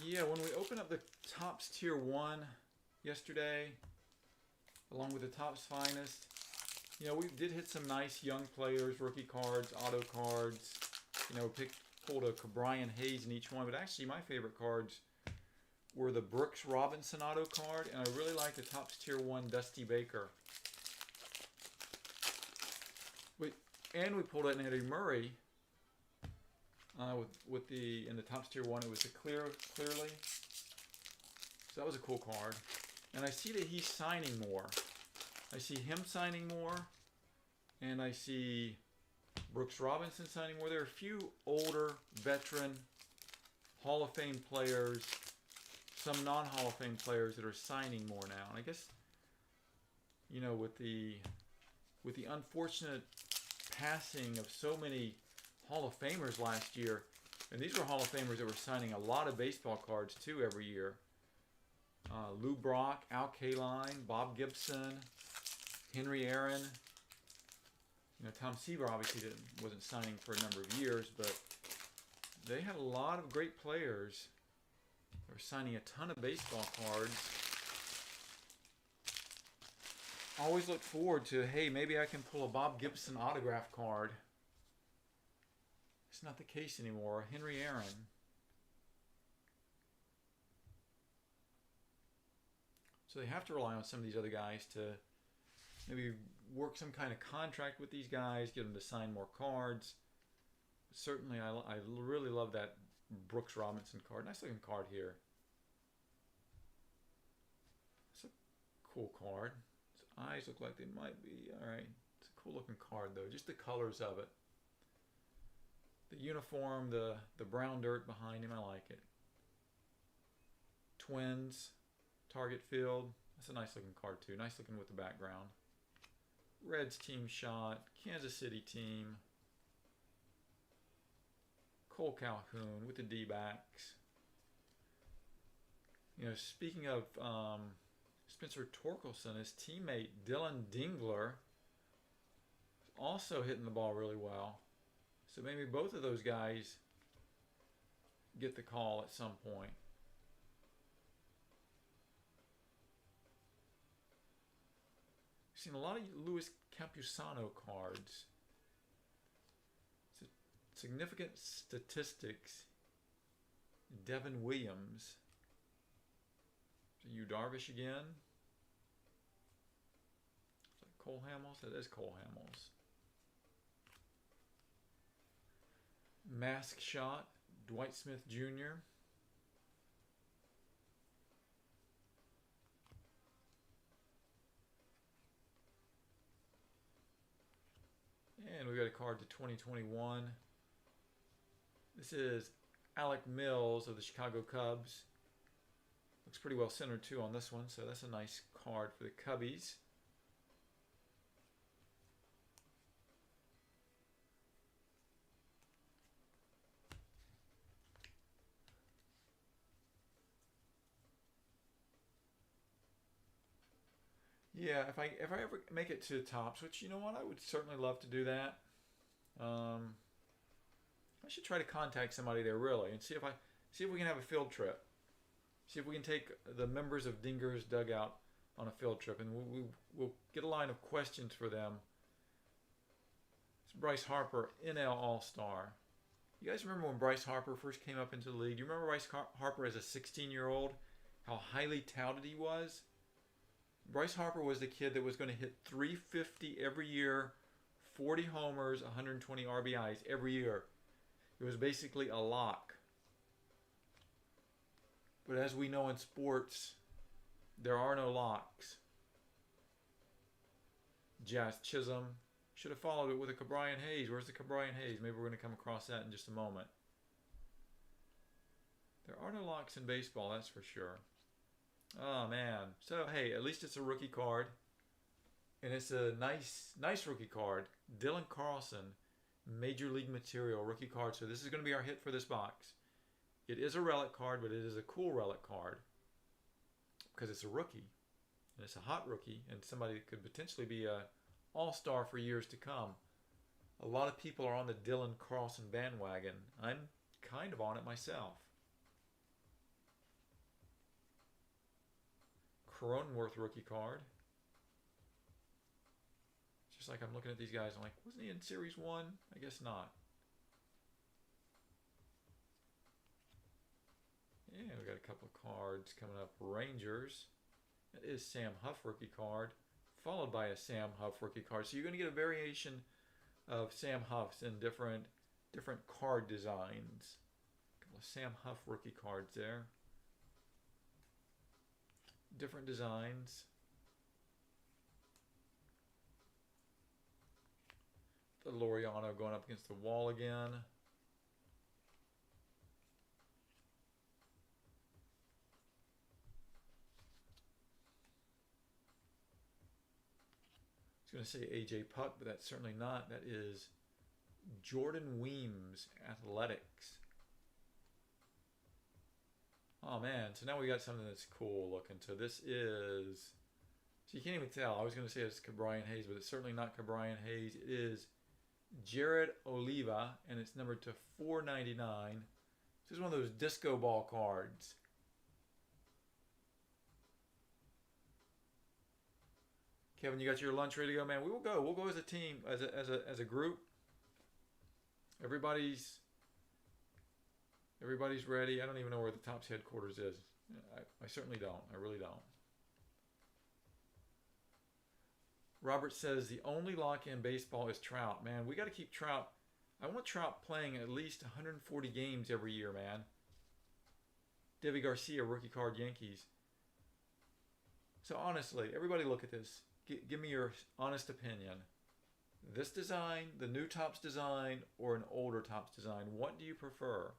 Yeah, when we opened up the Topps Tier 1 yesterday, along with the Topps Finest, you know, we did hit some nice young players, rookie cards, auto cards. You know, pulled a Brian Hayes in each one, but actually my favorite cards were the Brooks Robinson auto card, and I really like the Topps Tier 1 Dusty Baker. And we pulled an Eddie Murray. In the Topps Tier 1, it was the clearly. So that was a cool card. And I see that he's signing more. I see him signing more. And I see Brooks Robinson signing more. There are a few older, veteran, Hall of Fame players, some non-Hall of Fame players that are signing more now. And I guess, you know, with the unfortunate passing of so many Hall of Famers last year, and these were Hall of Famers that were signing a lot of baseball cards too every year. Lou Brock, Al Kaline, Bob Gibson, Henry Aaron. You know, Tom Seaver obviously wasn't signing for a number of years, but they had a lot of great players. They were signing a ton of baseball cards. always look forward to, hey, maybe I can pull a Bob Gibson autograph card. It's not the case anymore. Henry Aaron. So they have to rely on some of these other guys to maybe work some kind of contract with these guys, get them to sign more cards. Certainly, I really love that Brooks Robinson card. Nice looking card here. It's a cool card. His eyes look like they might be. Alright. It's a cool looking card though. Just the colors of it. The uniform, the brown dirt behind him, I like it. Twins, Target Field. That's a nice looking card too. Nice looking with the background. Reds team shot. Kansas City team. Cole Calhoun with the D-backs. You know, speaking of Spencer Torkelson, his teammate Dylan Dingler also hitting the ball really well. So maybe both of those guys get the call at some point. I've seen a lot of Luis Campusano cards. Significant statistics. Devin Williams. So Yu Darvish again. Is that Cole Hamels? That is Cole Hamels. Mask shot. Dwight Smith Jr. And we got a card to 2021. This is Alec Mills of the Chicago Cubs. Looks pretty well centered too on this one, so that's a nice card for the Cubbies. Yeah, if I ever make it to Topps, which you know what, I would certainly love to do that. I should try to contact somebody there really and see if we can have a field trip. See if we can take the members of Dinger's dugout on a field trip, and we'll get a line of questions for them. It's Bryce Harper, NL All-Star. You guys remember when Bryce Harper first came up into the league? You remember Bryce Harper as a 16-year-old? How highly touted he was? Bryce Harper was the kid that was going to hit 350 every year, 40 homers, 120 RBIs every year. It was basically a lock. But as we know in sports, there are no locks. Jazz Chisholm. Should have followed it with a Ke'Bryan Hayes. Where's the Ke'Bryan Hayes? Maybe we're going to come across that in just a moment. There are no locks in baseball, that's for sure. Oh, man. So, hey, at least it's a rookie card. And it's a nice rookie card. Dylan Carlson, Major League Material, rookie card. So this is going to be our hit for this box. It is a relic card, but it is a cool relic card. Because it's a rookie. And it's a hot rookie. And somebody that could potentially be a all-star for years to come. A lot of people are on the Dylan Carlson bandwagon. I'm kind of on it myself. Cronenworth rookie card. Just like I'm looking at these guys, I'm like, wasn't he in Series 1? I guess not. Yeah, we got a couple of cards coming up. Rangers. That is Sam Huff rookie card, followed by a Sam Huff rookie card. So you're going to get a variation of Sam Huffs in different card designs. A couple of Sam Huff rookie cards there. Different designs. The Laureano going up against the wall again. I was going to say AJ Puck, but that's certainly not. That is Jordan Weems, Athletics. Oh man, so now we got something that's cool looking. So this is, so you can't even tell. I was going to say it's Ke'Bryan Hayes, but it's certainly not Ke'Bryan Hayes. It is Jared Oliva, and it's numbered to 499. This is one of those disco ball cards. Kevin, you got your lunch ready to go, man? We will go. We'll go as a team, as a group. Everybody's ready. I don't even know where the Topps headquarters is. I certainly don't. I really don't. Robert says the only lock in baseball is Trout. Man, we got to keep Trout. I want Trout playing at least 140 games every year, man. Devi Garcia, rookie card, Yankees. So honestly, everybody look at this. Give me your honest opinion. This design, the new Topps design, or an older Topps design, what do you prefer?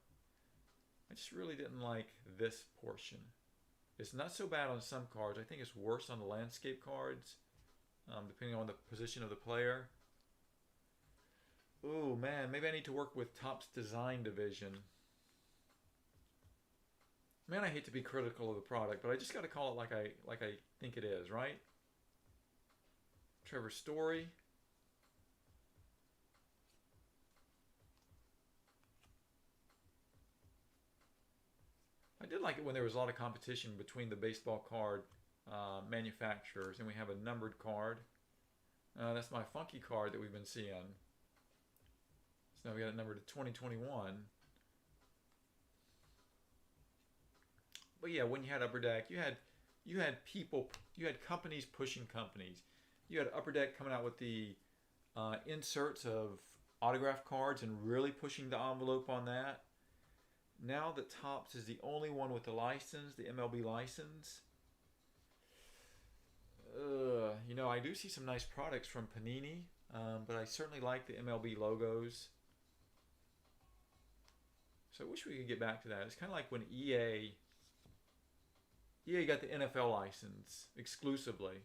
I just really didn't like this portion. It's not so bad on some cards. I think it's worse on the landscape cards, depending on the position of the player. Ooh, man, maybe I need to work with Topps Design Division. Man, I hate to be critical of the product, but I just got to call it like I think it is, right? Trevor Story. I did like it when there was a lot of competition between the baseball card manufacturers, and we have a numbered card. That's my funky card that we've been seeing. So now we got it numbered to 2021. But yeah, when you had Upper Deck, you had people, you had companies pushing companies. You had Upper Deck coming out with the inserts of autograph cards and really pushing the envelope on that. Now that Topps is the only one with the license, the MLB license. You know, I do see some nice products from Panini, but I certainly like the MLB logos. So I wish we could get back to that. It's kind of like when EA got the NFL license exclusively.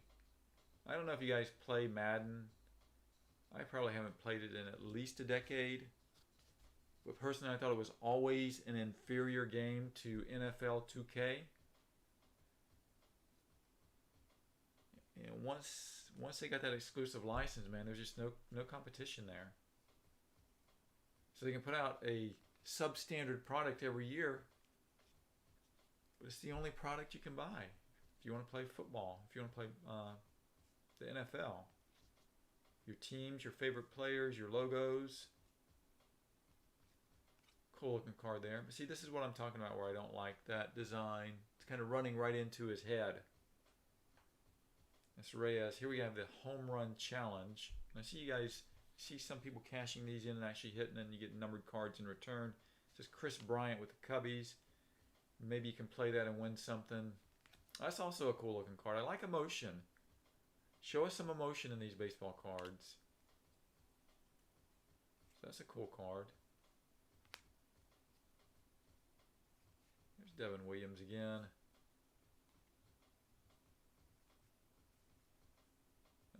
I don't know if you guys play Madden. I probably haven't played it in at least a decade. But personally, I thought it was always an inferior game to NFL 2K. And once they got that exclusive license, man, there's just no competition there. So they can put out a substandard product every year, but it's the only product you can buy if you want to play football, if you want to play the NFL. Your teams, your favorite players, your logos. Cool looking card there. But see, this is what I'm talking about where I don't like that design. It's kind of running right into his head. That's Reyes. Here we have the home run challenge. I see you guys see some people cashing these in and actually hitting, and you get numbered cards in return. This is Chris Bryant with the Cubbies. Maybe you can play that and win something. That's also a cool looking card. I like emotion. Show us some emotion in these baseball cards. So that's a cool card. There's Devin Williams again.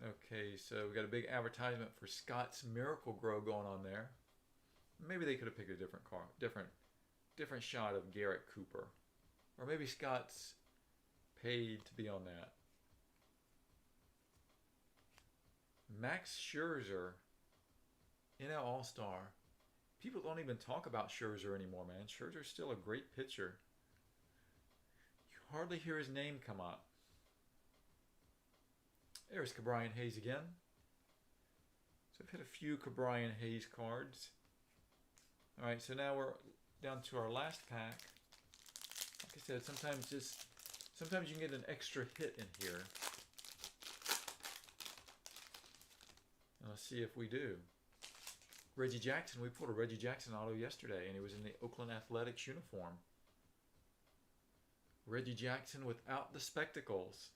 Okay, so we got a big advertisement for Scott's Miracle Grow going on there. Maybe they could have picked a different card, different shot of Garrett Cooper, or maybe Scott's paid to be on that. Max Scherzer, NL All-Star. People don't even talk about Scherzer anymore, man. Scherzer's still a great pitcher. You hardly hear his name come up. There's Ke'Bryan Hayes again. So I've hit a few Ke'Bryan Hayes cards. All right, so now we're down to our last pack. Like I said, sometimes you can get an extra hit in here. And let's see if we do. Reggie Jackson, we pulled a Reggie Jackson auto yesterday, and he was in the Oakland Athletics uniform. Reggie Jackson without the spectacles.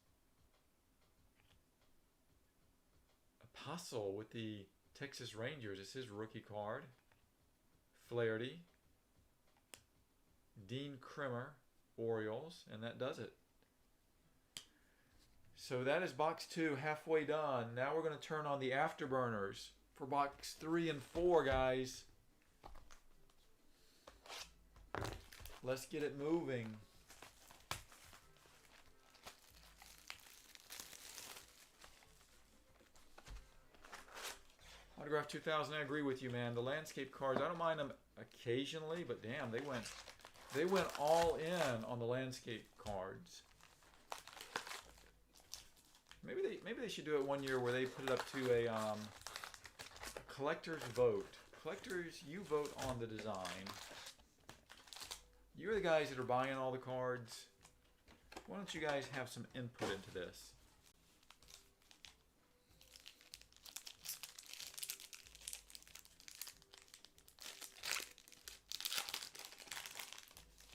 Apostle with the Texas Rangers. It's his rookie card. Flaherty. Dean Krimmer, Orioles, and that does it. So that is box 2 halfway done. Now we're going to turn on the afterburners for box 3 and 4, guys. Let's get it moving. Autograph 2000, I agree with you, man. The landscape cards, I don't mind them occasionally, but damn, they went all in on the landscape cards. Maybe they should do it one year where they put it up to a collector's vote. Collectors, you vote on the design. You're the guys that are buying all the cards. Why don't you guys have some input into this?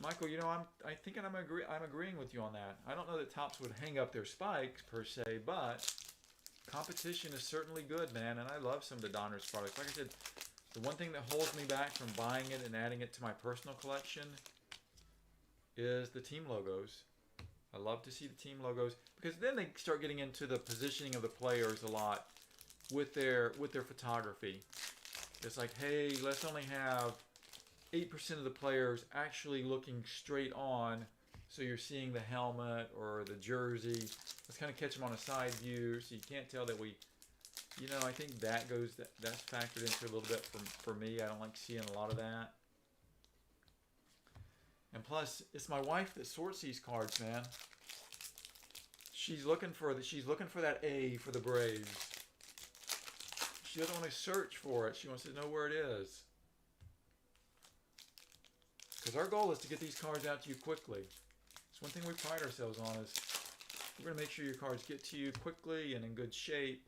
Michael, you know, I thinking I'm agreeing with you on that. I don't know that Topps would hang up their spikes per se, but competition is certainly good, man, and I love some of the Donruss products. Like I said, the one thing that holds me back from buying it and adding it to my personal collection is the team logos. I love to see the team logos because then they start getting into the positioning of the players a lot with their photography. It's like, hey, let's only have 8% of the players actually looking straight on, so you're seeing the helmet or the jersey. Let's kind of catch them on a side view so you can't tell that we, you know, I think that's factored into a little bit for me. I don't like seeing a lot of that. And plus, it's my wife that sorts these cards, man. She's looking for that A for the Braves. She doesn't want to search for it. She wants to know where it is. Because our goal is to get these cards out to you quickly. It's one thing we pride ourselves on is we're going to make sure your cards get to you quickly and in good shape.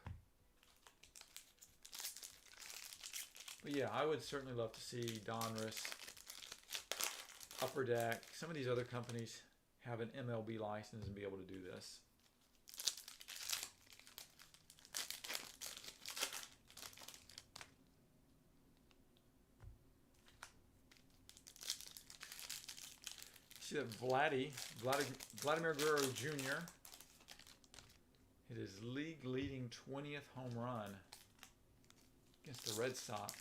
But yeah, I would certainly love to see Donruss, Upper Deck. Some of these other companies have an MLB license and be able to do this. See that Vladimir Guerrero Jr. hit his league-leading 20th home run against the Red Sox.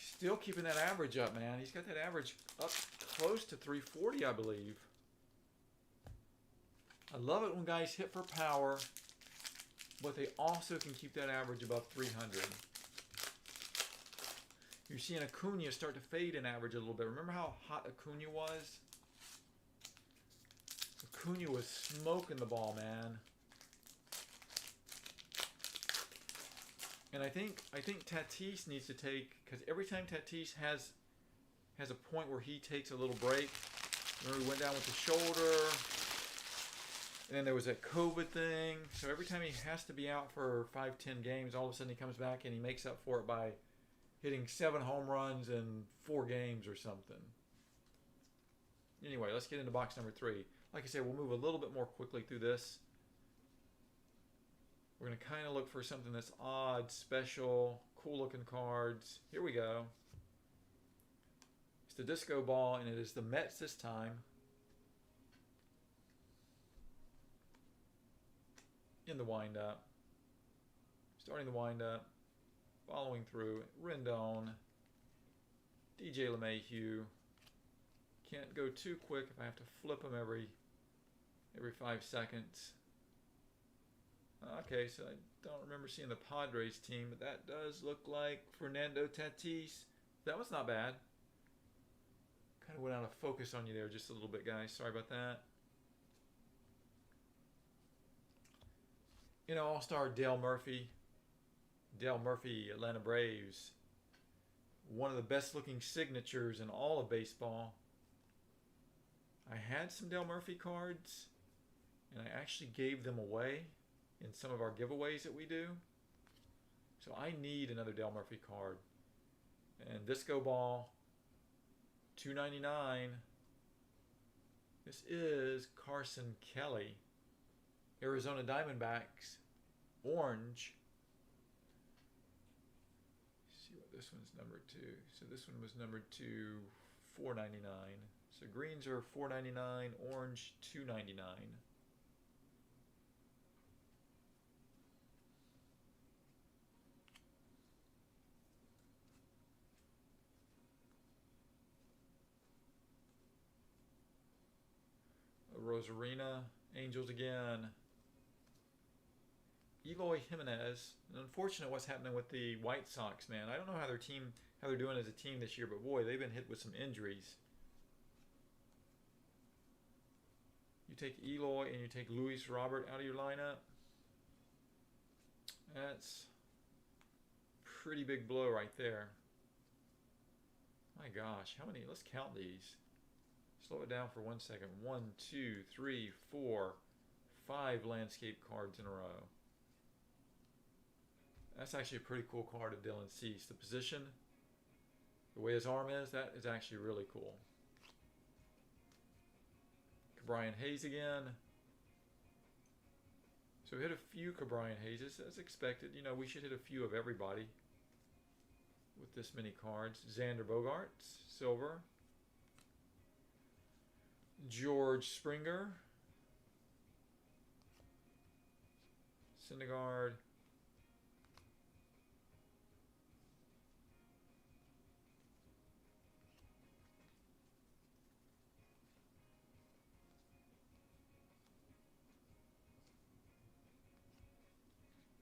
Still keeping that average up, man. He's got that average up close to 340, I believe. I love it when guys hit for power, but they also can keep that average above 300. You're seeing Acuna start to fade in average a little bit. Remember how hot Acuna was? Acuna was smoking the ball, man. And I think Tatis needs to take, because every time Tatis has a point where he takes a little break. Remember, he went down with the shoulder, and then there was that COVID thing. So every time he has to be out for 5-10 games, all of a sudden he comes back and he makes up for it by hitting 7 home runs in 4 games or something. Anyway, let's get into box number 3. Like I said, we'll move a little bit more quickly through this. We're going to kind of look for something that's odd, special, cool-looking cards. Here we go. It's the disco ball, and it is the Mets this time. In the windup. Starting the windup. Following through. Rendon. DJ LeMahieu. Can't go too quick if I have to flip them every 5 seconds. Okay, so I don't remember seeing the Padres team, but that does look like Fernando Tatis. That was not bad. Kind of went out of focus on you there just a little bit, guys. Sorry about that. You know, All-Star Dale Murphy. Dale Murphy, Atlanta Braves. One of the best-looking signatures in all of baseball. I had some Dale Murphy cards, and I actually gave them away in some of our giveaways that we do. So I need another Dale Murphy card. And Disco Ball, $2.99. This is Carson Kelly. Arizona Diamondbacks, orange. Let's see what this one's number 2. So this one was number 2, $4.99. So greens are $4.99, orange $2.99. Rosarina, Angels again. Eloy Jimenez. Unfortunate what's happening with the White Sox, man. I don't know how they're doing as a team this year, but boy, they've been hit with some injuries. You take Eloy and you take Luis Robert out of your lineup. That's a pretty big blow right there. My gosh, how many? Let's count these. Slow it down for 1 second. 1, 2, 3, 4, 5 landscape cards in a row. That's actually a pretty cool card of Dylan Cease. The position, the way his arm is, that is actually really cool. Brian Hayes again. So we hit a few Brian Hayes as expected. You know, we should hit a few of everybody with this many cards. Xander Bogaerts, silver. George Springer. Syndergaard.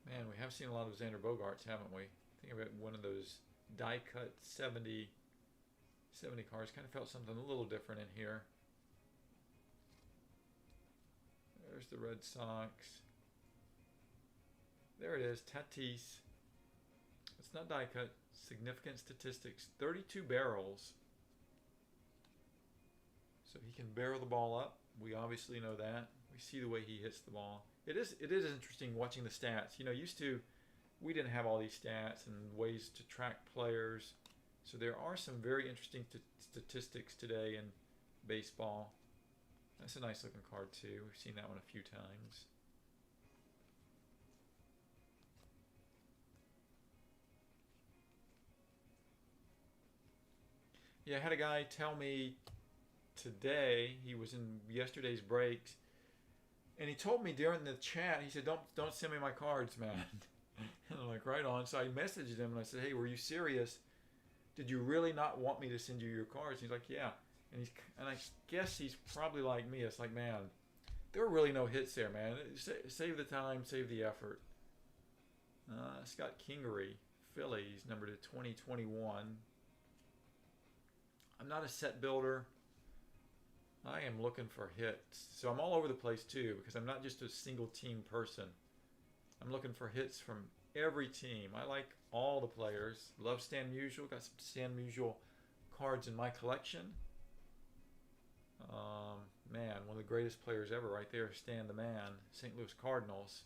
Man, we have seen a lot of Xander Bogaerts, haven't we? Think about one of those die-cut 70 cards. Kind of felt something a little different in here. There's the Red Sox. There it is, Tatis. It's not die-cut. Significant statistics. 32 barrels. So he can barrel the ball up. We obviously know that. We see the way he hits the ball. It is interesting watching the stats. You know, we didn't have all these stats and ways to track players. So there are some very interesting statistics today in baseball. That's a nice looking card too. We've seen that one a few times. Yeah, I had a guy tell me today, he was in yesterday's breaks, and he told me during the chat, he said, don't send me my cards, man. And I'm like, right on. So I messaged him and I said, hey, were you serious? Did you really not want me to send you your cards? And he's like, yeah. And I guess he's probably like me. It's like, man, there were really no hits there, man. Save the time, save the effort. Scott Kingery, Phillies, number to 2021. I'm not a set builder. I am looking for hits. So I'm all over the place too, because I'm not just a single team person. I'm looking for hits from every team. I like all the players. Love Stan Musial. Got some Stan Musial cards in my collection. Man, one of the greatest players ever right there, Stan the Man, St. Louis Cardinals.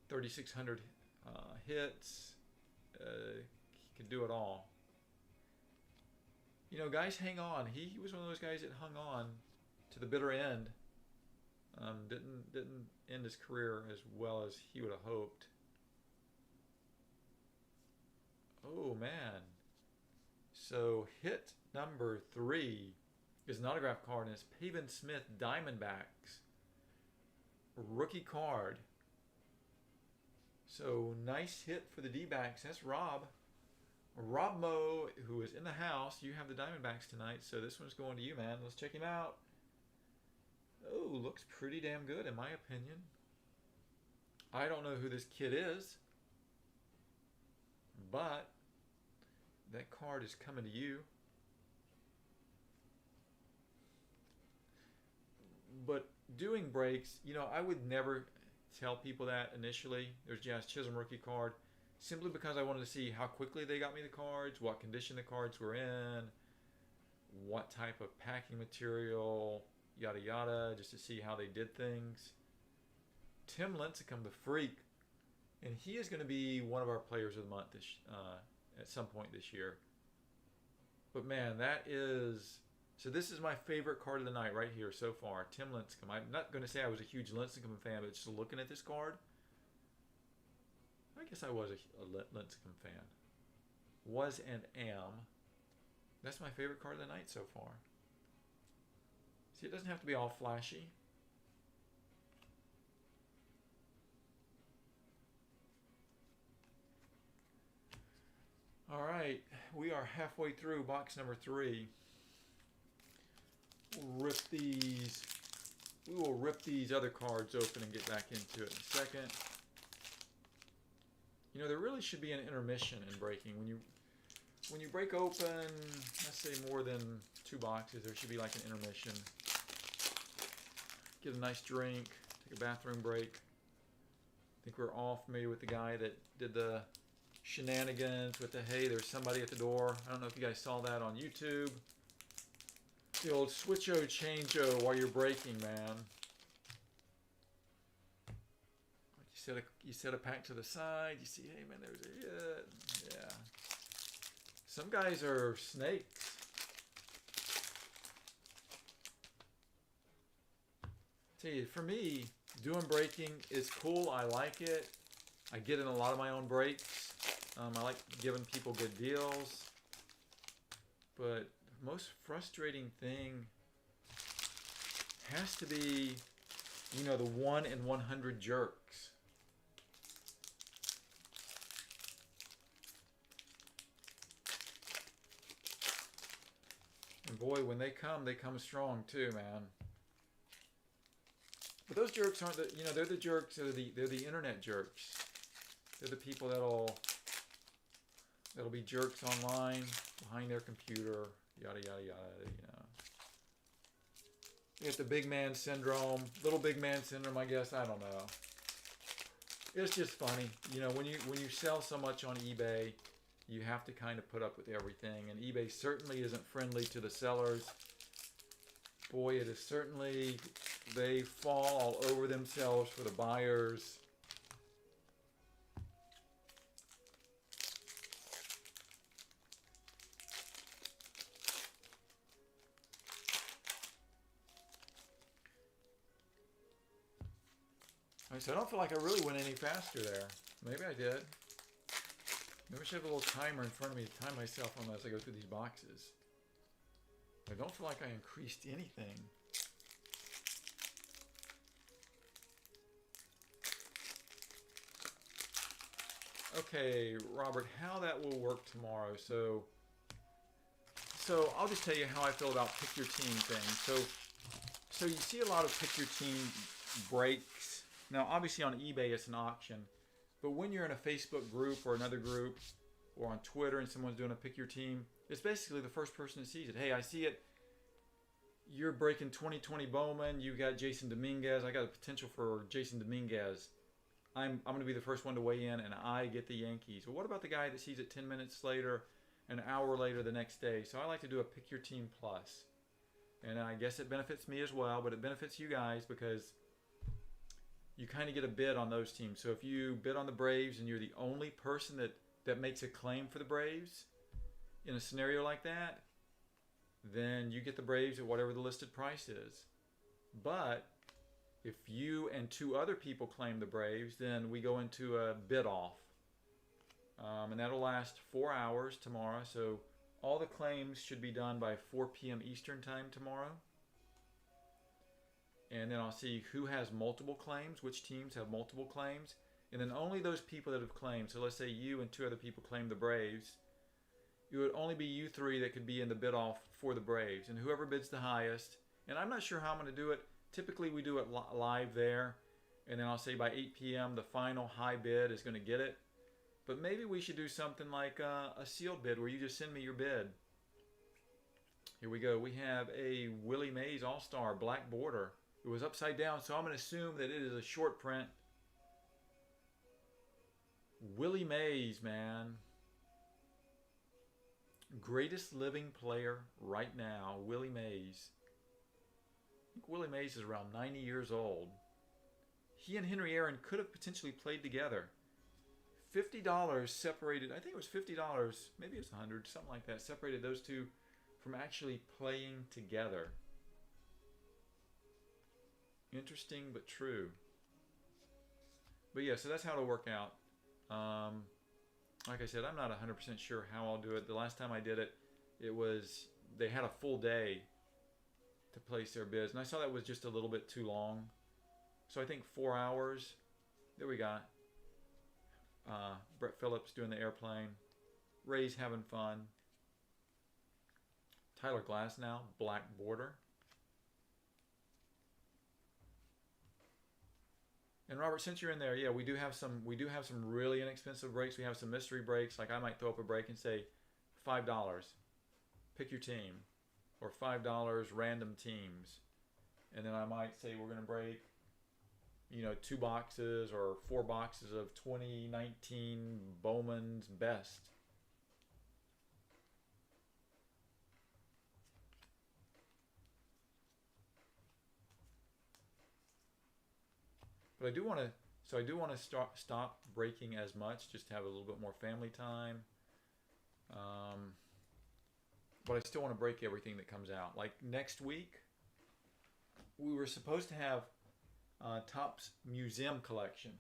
3,600 hits. He can do it all. You know, guys hang on. He was one of those guys that hung on to the bitter end. Didn't end his career as well as he would have hoped. Oh, man. So hit number 3 is an autograph card, and it's Pavin Smith Diamondbacks. Rookie card. So nice hit for the D-backs. That's Rob Mo, who is in the house. You have the Diamondbacks tonight, so this one's going to you, man. Let's check him out. Oh, looks pretty damn good in my opinion. I don't know who this kid is, but that card is coming to you. But doing breaks, you know, I would never tell people that initially. There's Jazz Chisholm rookie card, simply because I wanted to see how quickly they got me the cards, what condition the cards were in, what type of packing material, yada yada, just to see how they did things. Tim Lincecum, the freak, and he is going to be one of our players of the month at some point this year. But man, that is... So this is my favorite card of the night right here so far, Tim Lincecum. I'm not going to say I was a huge Lincecum fan, but just looking at this card, I guess I was a Lincecum fan. Was and am. That's my favorite card of the night so far. See, it doesn't have to be all flashy. All right, we are halfway through box number 3. We'll rip these. We will rip these other cards open and get back into it in a second. You know, there really should be an intermission in breaking. When you break open, let's say more than 2 boxes, there should be like an intermission. get a nice drink, take a bathroom break. I think we're all familiar with the guy that did the shenanigans with the, hey, there's somebody at the door. I don't know if you guys saw that on YouTube. The old switch-o, change-o while you're braking, man. You set a pack to the side. You see, hey, man, there's a hit. Yeah. Some guys are snakes. Tell you, for me, doing braking is cool. I like it. I get in a lot of my own brakes. I like giving people good deals. But the most frustrating thing has to be, you know, the 1 in 100 jerks. And boy, when they come strong too, man. But those jerks aren't the, you know, they're the jerks, they're the internet jerks. They're the people that'll be jerks online, behind their computer, yada, yada, yada, you know. You get the big man syndrome, little big man syndrome, I guess, I don't know. It's just funny. You know, when you sell so much on eBay, you have to kind of put up with everything. And eBay certainly isn't friendly to the sellers. Boy, it is certainly, they fall all over themselves for the buyers. So I don't feel like I really went any faster there. Maybe I did. Maybe I should have a little timer in front of me to time myself on as I go through these boxes. I don't feel like I increased anything. Okay, Robert, how that will work tomorrow. So I'll just tell you how I feel about pick your team thing. So you see a lot of pick your team breaks. Now, obviously on eBay it's an auction, but when you're in a Facebook group or another group or on Twitter and someone's doing a pick your team, it's basically the first person that sees it. Hey, I see it. You're breaking 2020 Bowman. You got Jason Dominguez. I got a potential for Jason Dominguez. I'm going to be the first one to weigh in, and I get the Yankees. Well, what about the guy that sees it 10 minutes later, an hour later the next day? So I like to do a pick your team plus. And I guess it benefits me as well, but it benefits you guys because you kind of get a bid on those teams. So if you bid on the Braves and you're the only person that makes a claim for the Braves in a scenario like that, then you get the Braves at whatever the listed price is. But if you and 2 other people claim the Braves, then we go into a bid off. And that'll last 4 hours tomorrow. So all the claims should be done by 4 p.m. Eastern time tomorrow. And then I'll see who has multiple claims, which teams have multiple claims. And then only those people that have claimed. So let's say you and 2 other people claim the Braves. It would only be you 3 that could be in the bid off for the Braves. And whoever bids the highest. And I'm not sure how I'm going to do it. Typically we do it live there. And then I'll say by 8 p.m. the final high bid is going to get it. But maybe we should do something like a sealed bid where you just send me your bid. Here we go. We have a Willie Mays All-Star black border. It was upside down, so I'm going to assume that it is a short print. Willie Mays, man. Greatest living player right now, Willie Mays. I think Willie Mays is around 90 years old. He and Henry Aaron could have potentially played together. $50 separated, I think it was $50, maybe it was 100, something like that, separated those two from actually playing together. Interesting but true. But yeah, so that's how it'll work out. Like I said, I'm not 100% sure how I'll do it. The last time I did it, they had a full day to place their bids. And I saw that was just a little bit too long. So I think 4 hours. There we got Brett Phillips doing the airplane. Ray's having fun. Tyler Glasnow, black border. And Robert, since you're in there, yeah, we do have some really inexpensive breaks. We have some mystery breaks. Like I might throw up a break and say $5. Pick your team. Or $5 random teams. and then I might say we're going to break, 2 boxes or 4 boxes of 2019 Bowman's Best. But I do want to stop breaking as much, just to have a little bit more family time. Um, but I still want to break everything that comes out. Like next week, we were supposed to have Topps Museum Collection,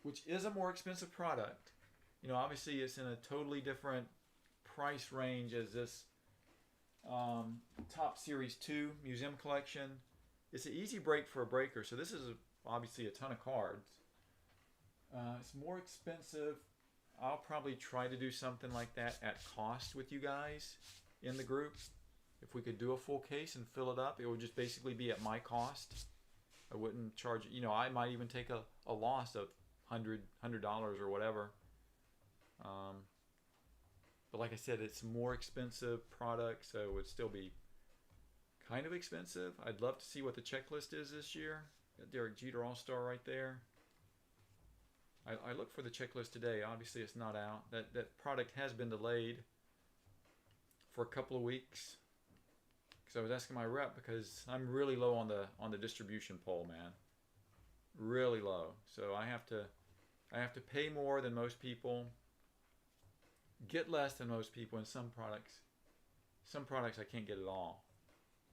which is a more expensive product. Obviously it's in a totally different price range as this Top Series 2 Museum Collection. It's an easy break for a breaker, so this is obviously a ton of cards. It's more expensive. I'll probably try to do something like that at cost with you guys in the group. If we could do a full case and fill it up, it would just basically be at my cost. I wouldn't charge, I might even take a loss of $100 or whatever. But like I said, it's more expensive product, so it would still be kind of expensive. I'd love to see what the checklist is this year. Got Derek Jeter All-Star right there. I looked for the checklist today. Obviously, it's not out. That product has been delayed for a couple of weeks. Because I was asking my rep, because I'm really low on the distribution poll, man. Really low. So I have to pay more than most people, get less than most people, and some products I can't get at all.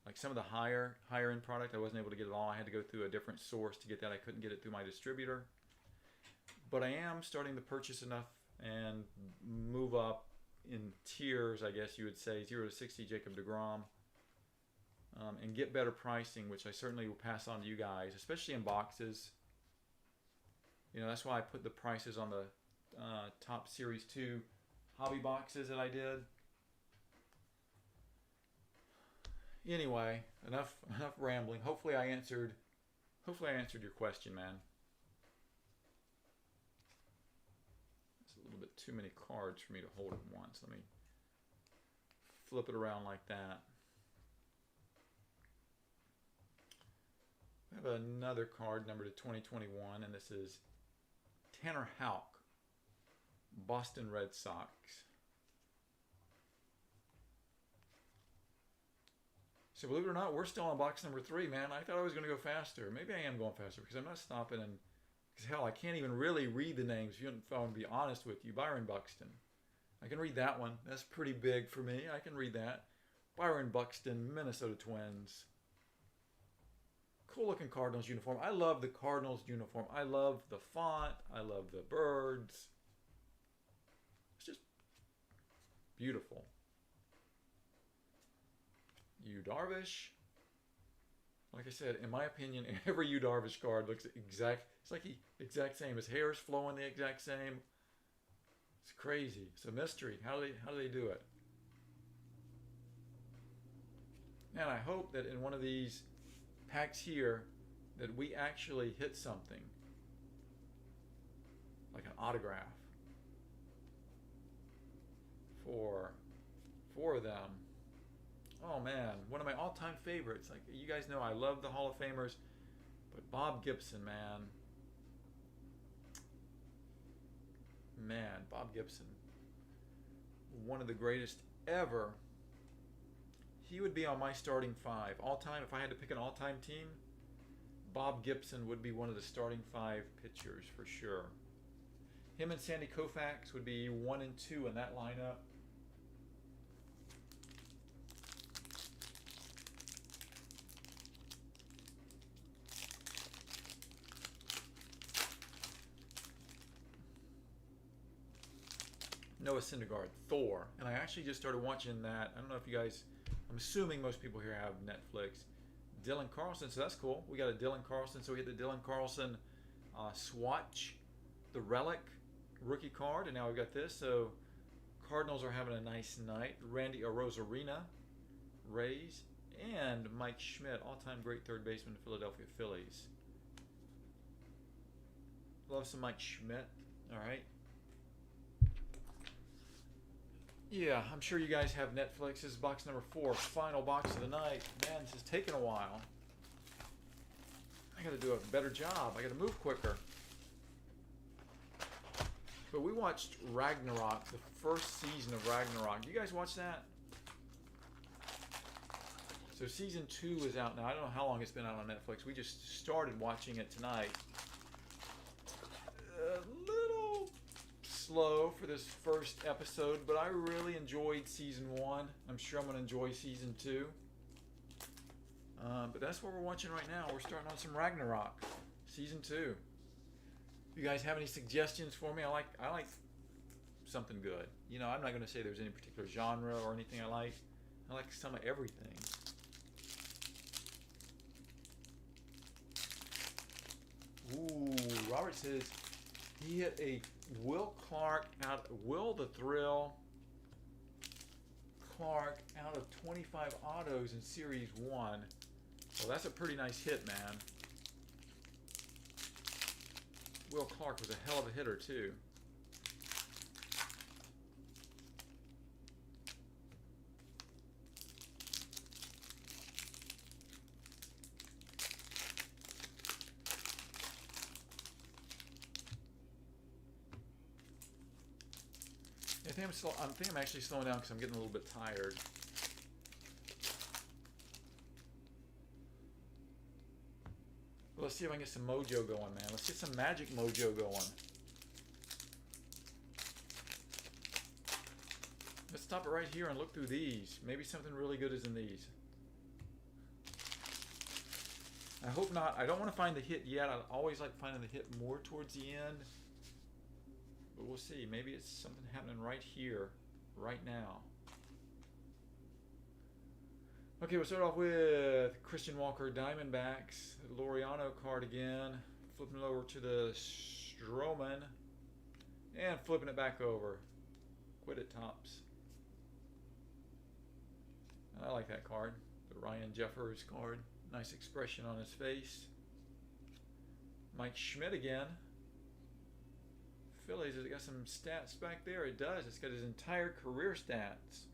Like some of the higher end product, I wasn't able to get it all. I had to go through a different source to get that. I couldn't get it through my distributor. But I am starting to purchase enough and move up in tiers, I guess you would say, 0 to 60 Jacob deGrom, and get better pricing, which I certainly will pass on to you guys, especially in boxes. That's why I put the prices on the Top Series 2 hobby boxes that I did. Anyway, enough rambling. Hopefully I answered your question, man. It's a little bit too many cards for me to hold at once. Let me flip it around like that. I have another card numbered to 2021, and this is Tanner Houck, Boston Red Sox. So believe it or not, we're still on box number 3, man. I thought I was going to go faster. Maybe I am going faster because I'm not stopping. And because hell, I can't even really read the names. If I want to be honest with you, Byron Buxton. I can read that one. That's pretty big for me. I can read that. Byron Buxton, Minnesota Twins. Cool looking Cardinals uniform. I love the Cardinals uniform. I love the font. I love the birds. It's just beautiful. Yu Darvish. Like I said, in my opinion, every Yu Darvish card looks exact. It's like exact same. His hair's flowing the exact same. It's crazy. It's a mystery. How do they do it? Man, I hope that in one of these packs here that we actually hit something like an autograph for of them. Oh man, one of my all-time favorites. Like you guys know, I love the Hall of Famers, but Bob Gibson, man, Bob Gibson, one of the greatest ever. He would be on my starting 5 all-time. If I had to pick an all-time team, Bob Gibson would be one of the starting 5 pitchers for sure. Him and Sandy Koufax would be 1 and 2 in that lineup. Noah Syndergaard, Thor. And I actually just started watching that. I don't know if you guys, I'm assuming most people here have Netflix. Dylan Carlson, so that's cool. We got a Dylan Carlson, so we get the Dylan Carlson swatch, the relic rookie card, and now we've got this. So Cardinals are having a nice night. Randy Arozarena, Rays, and Mike Schmidt, all-time great third baseman, Philadelphia Phillies. Love some Mike Schmidt. All right. Yeah, I'm sure you guys have Netflix. This is box number 4, final box of the night. Man, this is taking a while. I gotta do a better job. I gotta move quicker. But we watched Ragnarok, the first season of Ragnarok. You guys watch that? So season 2 is out now. I don't know how long it's been out on Netflix. We just started watching it tonight. A little slow for this first episode, but I really enjoyed season 1. I'm sure I'm going to enjoy season 2. But that's what we're watching right now. We're starting on some Ragnarok, season 2. You guys have any suggestions for me? I like something good. You know, I'm not going to say there's any particular genre or anything I like. I like some of everything. Ooh, Robert says he hit a Will the Thrill Clark out of 25 autos in Series 1. Well, that's a pretty nice hit, man. Will Clark was a hell of a hitter, too. I think I'm actually slowing down because I'm getting a little bit tired. Let's see if I can get some mojo going, man. Let's get some magic mojo going. Let's stop it right here and look through these. Maybe something really good is in these. I hope not. I don't want to find the hit yet. I always like finding the hit more towards the end. But we'll see. Maybe it's something happening right here, right now. Okay, we'll start off with Christian Walker Diamondbacks. Laureano card again. Flipping it over to the Stroman. And flipping it back over. Quit it, Tops. I like that card. The Ryan Jeffers card. Nice expression on his face. Mike Schmidt again. Phillies, has it got some stats back there? It does. It's got his entire career stats.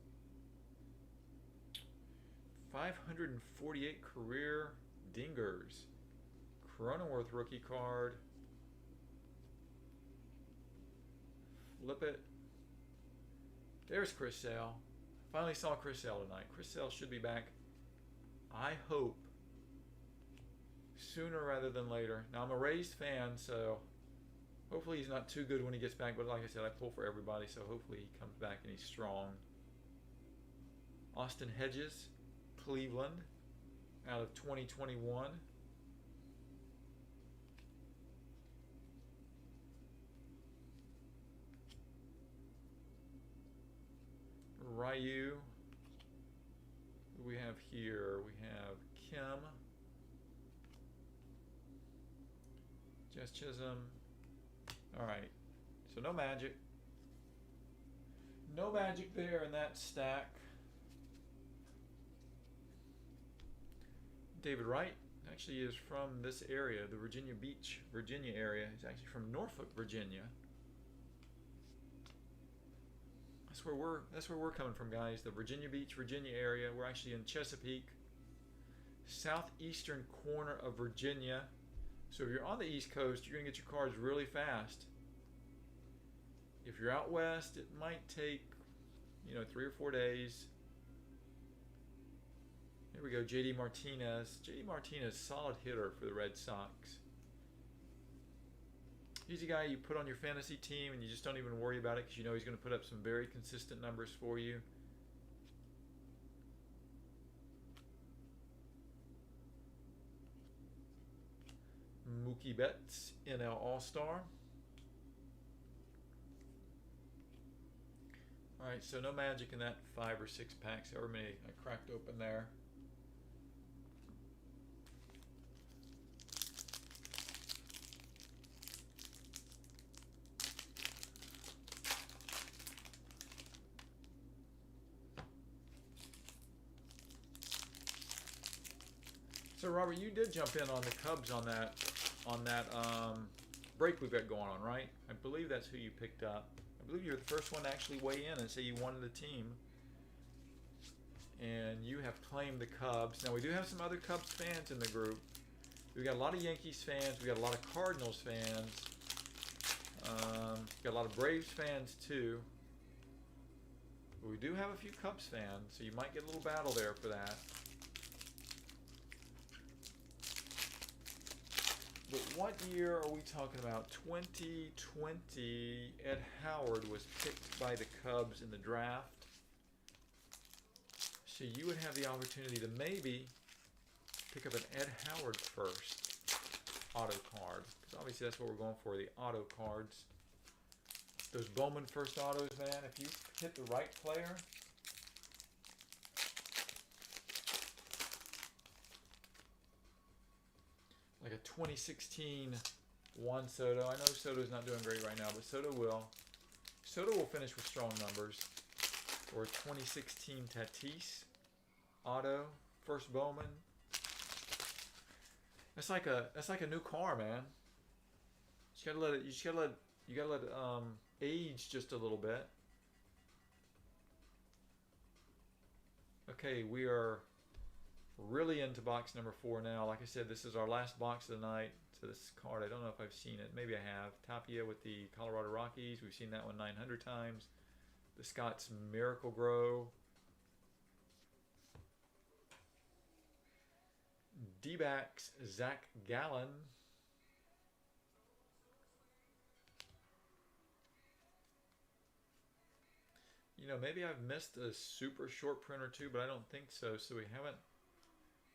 548 career dingers. Cronenworth rookie card. Flip it. There's Chris Sale. Finally saw Chris Sale tonight. Chris Sale should be back, I hope, sooner rather than later. Now, I'm a Rays fan, so hopefully he's not too good when he gets back, but like I said, I pull for everybody, so hopefully he comes back and he's strong. Austin Hedges, Cleveland, out of 2021. Ryu. Who we have here? We have Kim. Jess Chisholm. Alright, so no magic. No magic there in that stack. David Wright actually is from this area, the Virginia Beach, Virginia area. He's actually from Norfolk, Virginia. That's where we're coming from, guys. The Virginia Beach, Virginia area. We're actually in Chesapeake, southeastern corner of Virginia. So if you're on the East Coast, you're going to get your cards really fast. If you're out west, it might take, 3 or 4 days. Here we go, JD Martinez. JD Martinez, solid hitter for the Red Sox. He's a guy you put on your fantasy team and you just don't even worry about it because you know he's going to put up some very consistent numbers for you. Mookie Betts, NL All-Star. Alright, so no magic in that 5 or 6 packs, however many I cracked open there. So Robert, you did jump in on the Cubs on that break we've got going on, right? I believe that's who you picked up. I believe you're the first one to actually weigh in and say you wanted a team. And you have claimed the Cubs. Now, we do have some other Cubs fans in the group. We've got a lot of Yankees fans. We've got a lot of Cardinals fans. We've got a lot of Braves fans, too. But we do have a few Cubs fans, so you might get a little battle there for that. But what year are we talking about? 2020, Ed Howard was picked by the Cubs in the draft. So you would have the opportunity to maybe pick up an Ed Howard first auto card. Because obviously that's what we're going for, the auto cards. Those Bowman first autos, man, if you hit the right player, like a 2016 Juan Soto. I know Soto's not doing great right now, but Soto will. Soto will finish with strong numbers. Or 2016 Tatis auto, first Bowman. That's like a new car, man. You gotta let it age just a little bit. Okay, we are really into box number 4 now. Like I said, this is our last box of the night. So this card, I don't know if I've seen it. Maybe I have. Tapia with the Colorado Rockies. We've seen that one 900 times. The Scott's Miracle Grow. D-backs Zach Gallen. You know, maybe I've missed a super short print or two, but I don't think so. So we haven't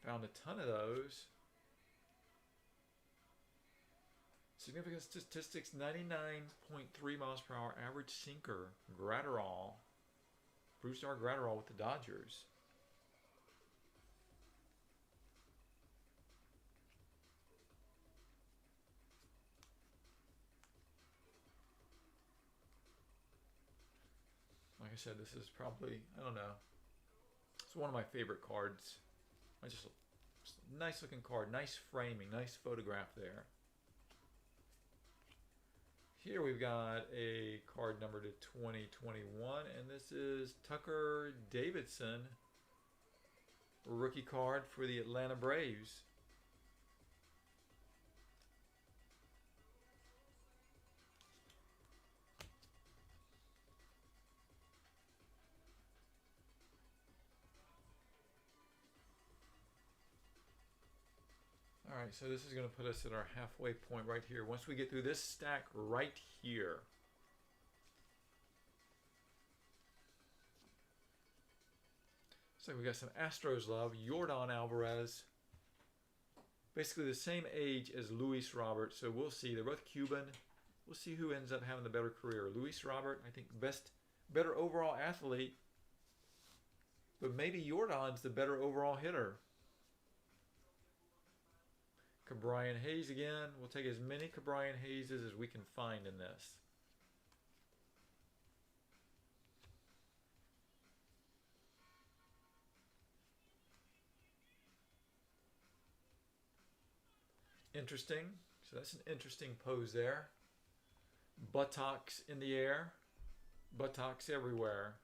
found a ton of those. Significant statistics, 99.3 miles per hour average sinker, Gratterall. Brusdar Gratterall with the Dodgers. Like I said, this is probably, I don't know. It's one of my favorite cards. Just a nice looking card, nice framing, nice photograph there. Here we've got a card number to 2021, and this is Tucker Davidson, rookie card for the Atlanta Braves. All right, so this is going to put us at our halfway point right here. Once we get through this stack right here, so we got some Astros love. Yordan Alvarez, basically the same age as Luis Robert. So we'll see. They're both Cuban. We'll see who ends up having the better career. Luis Robert, I think, better overall athlete, but maybe Yordan's the better overall hitter. Ke'Bryan Hayes again. We'll take as many Ke'Bryan Hayeses as we can find in this. Interesting. So that's an interesting pose there. Buttocks in the air. Buttocks everywhere.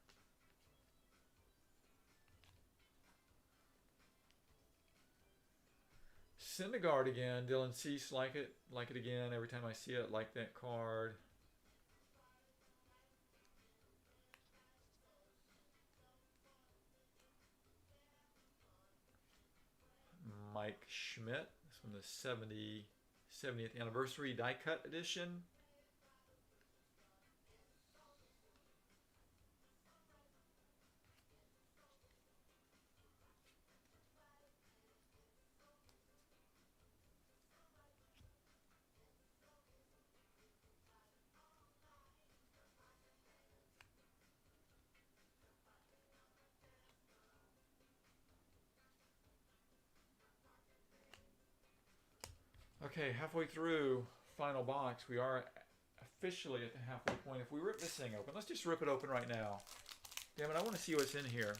Syndergaard again. Dylan Cease, like it again. Every time I see it, like that card. Mike Schmidt. This from the 70th anniversary die cut edition. Okay, halfway through final box. We are officially at the halfway point. If we rip this thing open, let's just rip it open right now. Damn it, I want to see what's in here.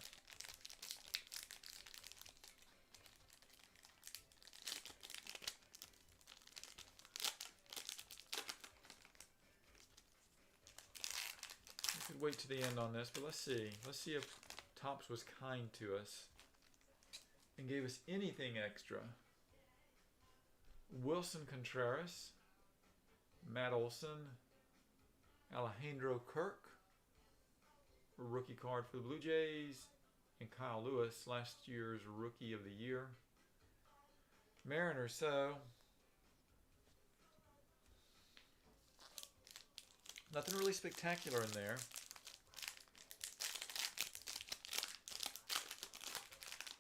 could wait to the end on this, but let's see. Let's see if Topps was kind to us and gave us anything extra. Wilson Contreras, Matt Olson, Alejandro Kirk, rookie card for the Blue Jays, and Kyle Lewis, last year's Rookie of the Year. Mariners, so nothing really spectacular in there.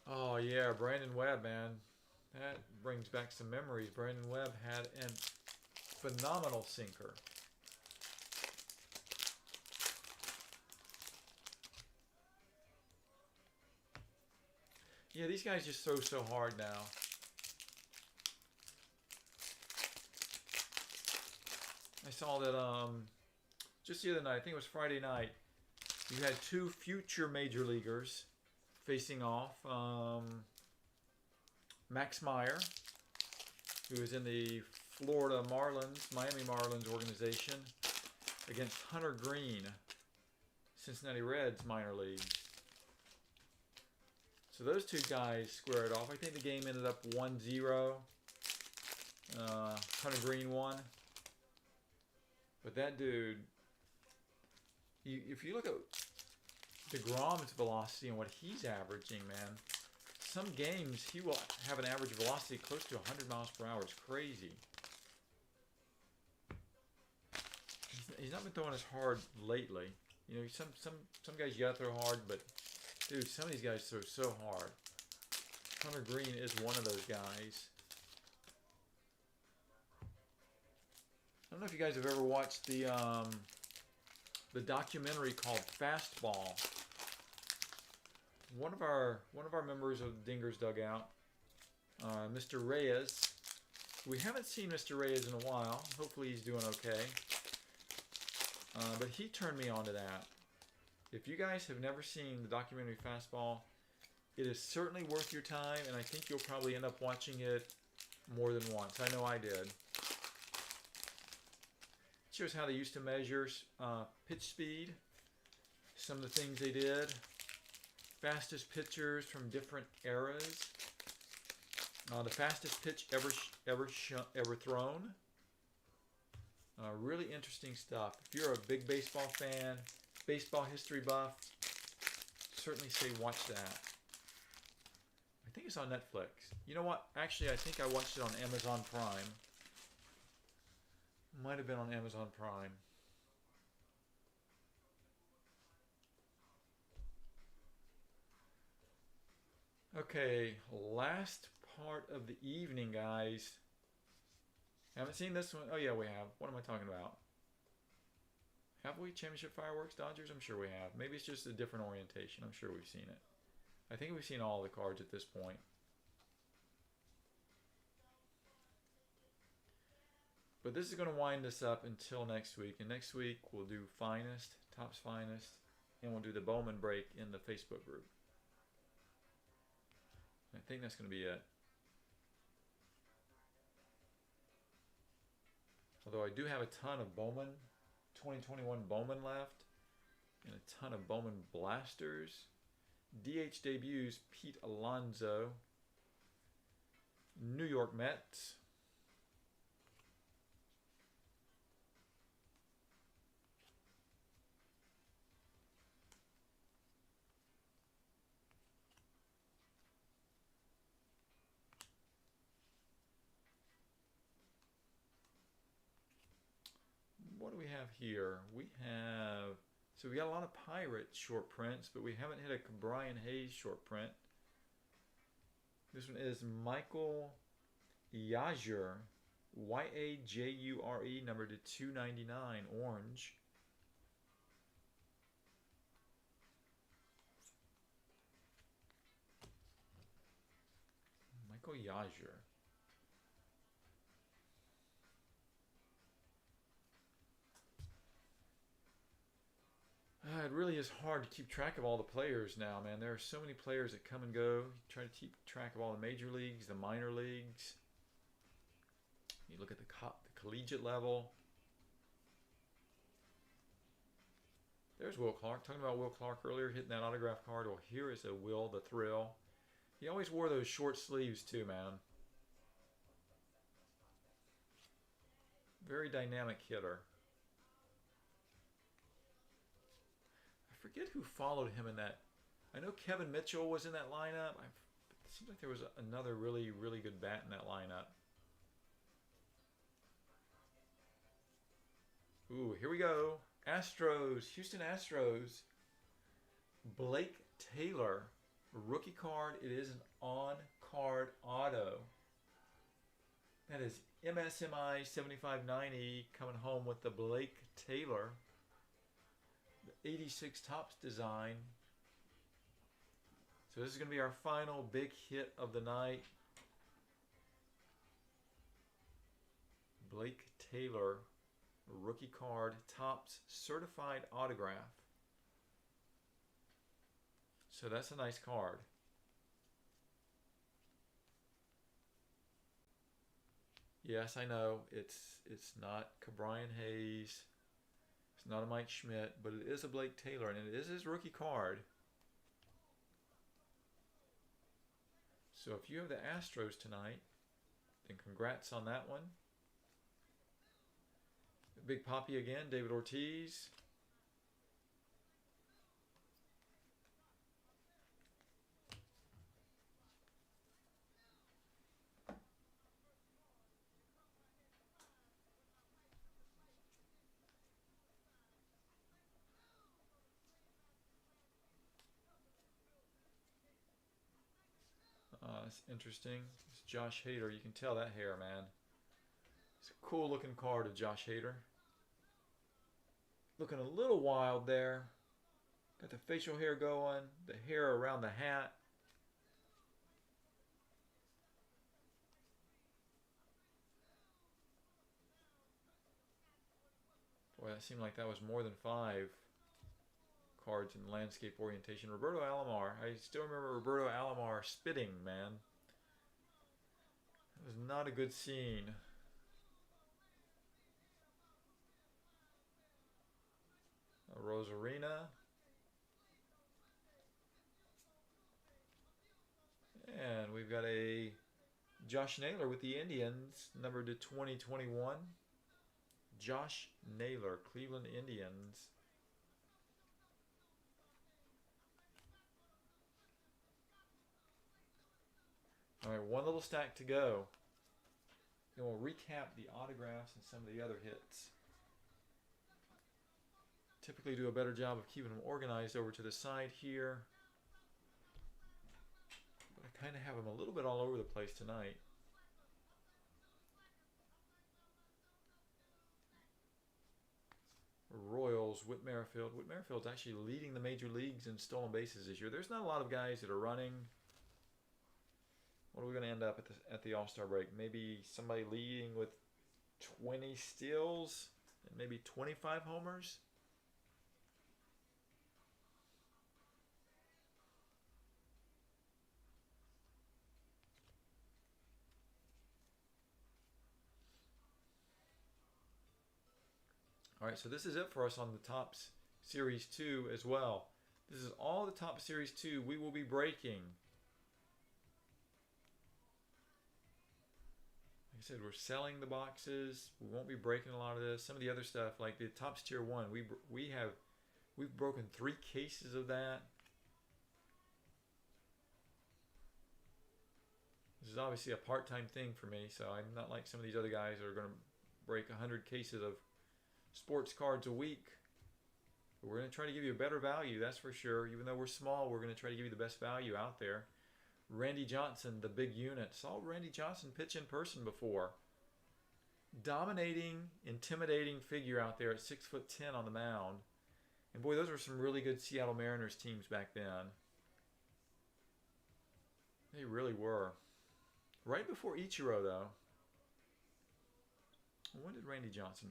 Oh yeah, Brandon Webb, man. That brings back some memories. Brandon Webb had a phenomenal sinker. Yeah, these guys just throw so hard now. I saw that just the other night, I think it was Friday night, you had two future major leaguers facing off. Max Meyer, who is in the Florida Marlins, Miami Marlins organization, against Hunter Green, Cincinnati Reds minor leagues. So those two guys squared off. I think the game ended up 1-0. Hunter Green won. But that dude, if you look at DeGrom's velocity and what he's averaging, man, some games he will have an average velocity close to 100 miles per hour. It's crazy. He's not been throwing as hard lately. You know, some guys you gotta throw hard, but dude, some of these guys throw so hard. Hunter Green is one of those guys. I don't know if you guys have ever watched the documentary called Fastball. One of our members of the Dingers Dugout, Mr. Reyes. We haven't seen Mr. Reyes in a while. Hopefully he's doing okay. But he turned me on to that. If you guys have never seen the documentary Fastball, it is certainly worth your time, and I think you'll probably end up watching it more than once. I know I did. It shows how they used to measure pitch speed, some of the things they did, fastest pitchers from different eras, the fastest pitch ever thrown. Really interesting stuff. If you're a big baseball fan, baseball history buff, certainly say watch that. I think it's on Netflix. You know what? Actually, I think I watched it on Amazon Prime. Might have been on Amazon Prime. Okay, last part of the evening, guys. Haven't seen this one. Oh yeah, we have. What am I talking about? Have we? Championship Fireworks Dodgers? I'm sure we have. Maybe it's just a different orientation. I'm sure we've seen it. I think we've seen all the cards at this point. But this is going to wind us up until next week. And next week we'll do Finest, Topps Finest, and we'll do the Bowman break in the Facebook group. I think that's going to be it. Although I do have a ton of Bowman, 2021 Bowman left, and a ton of Bowman Blasters. DH debuts, Pete Alonso, New York Mets. What do we have here? So we got a lot of Pirates short prints, but we haven't hit a Brian Hayes short print. This one is Michael Yajure, Y-A-J-U-R-E, number to 299, orange. Michael Yajure. It really is hard to keep track of all the players now, man. There are so many players that come and go. You try to keep track of all the major leagues, the minor leagues. You look at the collegiate level. There's Will Clark. Talking about Will Clark earlier, hitting that autograph card. Well, here is a Will the Thrill. He always wore those short sleeves too, man. Very dynamic hitter. I forget who followed him in that. I know Kevin Mitchell was in that lineup. It seems like there was another really, really good bat in that lineup. Ooh, here we go. Astros, Houston Astros. Blake Taylor, rookie card. It is an on-card auto. That is MSMI 7590 coming home with the Blake Taylor. The 86 Topps design. So this is going to be our final big hit of the night. Blake Taylor, rookie card, Topps certified autograph. So that's a nice card. Yes, I know it's not Ke'Bryan Hayes, it's not a Mike Schmidt, but it is a Blake Taylor, and it is his rookie card. So if you have the Astros tonight, then congrats on that one. Big Poppy again, David Ortiz. It's interesting. It's Josh Hader. You can tell that hair, man. It's a cool looking card of Josh Hader. Looking a little wild there. Got the facial hair going, the hair around the hat. Boy, that seemed like that was more than 5 cards in landscape orientation. Roberto Alomar. I still remember Roberto Alomar spitting, man. It was not a good scene. A Rosarina. And we've got a Josh Naylor with the Indians, numbered to 2021. Josh Naylor, Cleveland Indians. All right, one little stack to go. Then we'll recap the autographs and some of the other hits. Typically do a better job of keeping them organized over to the side here. But I kind of have them a little bit all over the place tonight. Royals, Whit Merrifield. Whit Merrifield's actually leading the major leagues in stolen bases this year. There's not a lot of guys that are running. What are we going to end up at the All-Star break? Maybe somebody leading with 20 steals and maybe 25 homers? All right, so this is it for us on the Topps Series 2 as well. This is all the Topps Series 2 we will be breaking. Like I said, we're selling the boxes. We won't be breaking a lot of this. Some of the other stuff, like the Topps Tier 1, we've broken 3 cases of that. This is obviously a part-time thing for me, so I'm not like some of these other guys that are going to break 100 cases of sports cards a week. But we're going to try to give you a better value, that's for sure. Even though we're small, we're going to try to give you the best value out there. Randy Johnson, the big unit. Saw Randy Johnson pitch in person before. Dominating, intimidating figure out there at 6'10" on the mound. And boy, those were some really good Seattle Mariners teams back then. They really were. Right before Ichiro, though. When did Randy Johnson...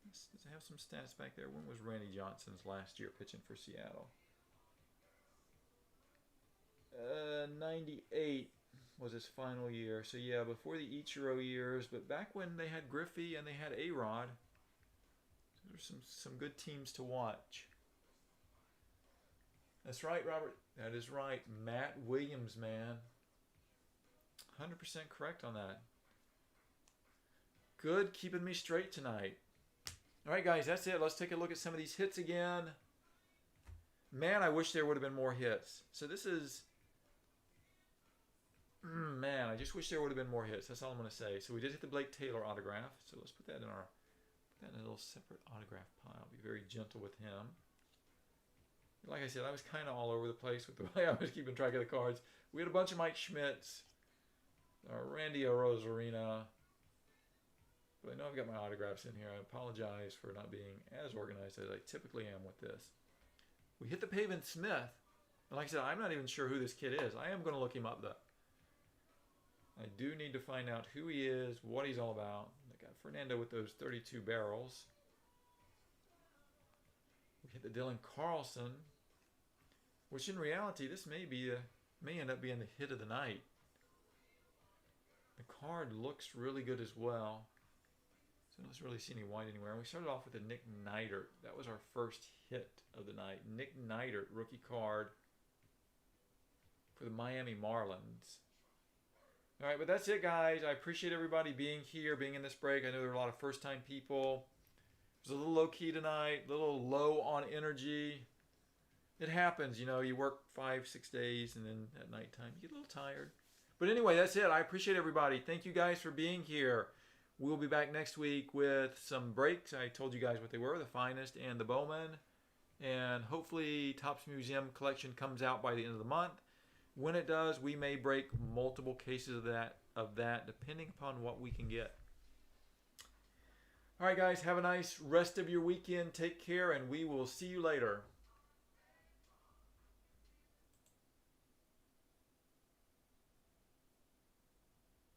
Does it have some stats back there? When was Randy Johnson's last year pitching for Seattle? 98 was his final year. So yeah, before the Ichiro years, but back when they had Griffey and they had A-Rod, those are some good teams to watch. That's right, Robert. That is right. Matt Williams, man. 100% correct on that. Good, keeping me straight tonight. All right, guys, that's it. Let's take a look at some of these hits again. Man, I wish there would have been more hits. So this is... Man, I just wish there would have been more hits. That's all I'm going to say. So we did hit the Blake Taylor autograph. So let's put that in a little separate autograph pile. Be very gentle with him. Like I said, I was kind of all over the place with the way I was keeping track of the cards. We had a bunch of Mike Schmitz, Randy Rosarina. But I know I've got my autographs in here. I apologize for not being as organized as I typically am with this. We hit the Pavin Smith. And like I said, I'm not even sure who this kid is. I am going to look him up, though. I do need to find out who he is, what he's all about. I got Fernando with those 32 barrels. We hit the Dylan Carlson, which in reality, this may end up being the hit of the night. The card looks really good as well. So I don't really see any white anywhere. And we started off with a Nick Neidert. That was our first hit of the night. Nick Neidert, rookie card for the Miami Marlins. All right, but that's it, guys. I appreciate everybody being here, being in this break. I know there were a lot of first-time people. It was a little low-key tonight, a little low on energy. It happens, you know. You work 5-6 days, and then at nighttime you get a little tired. But anyway, that's it. I appreciate everybody. Thank you guys for being here. We'll be back next week with some breaks. I told you guys what they were, the Finest and the Bowman. And hopefully Topps Museum collection comes out by the end of the month. When it does, we may break multiple cases of that, depending upon what we can get. All right, guys, have a nice rest of your weekend. Take care, and we will see you later.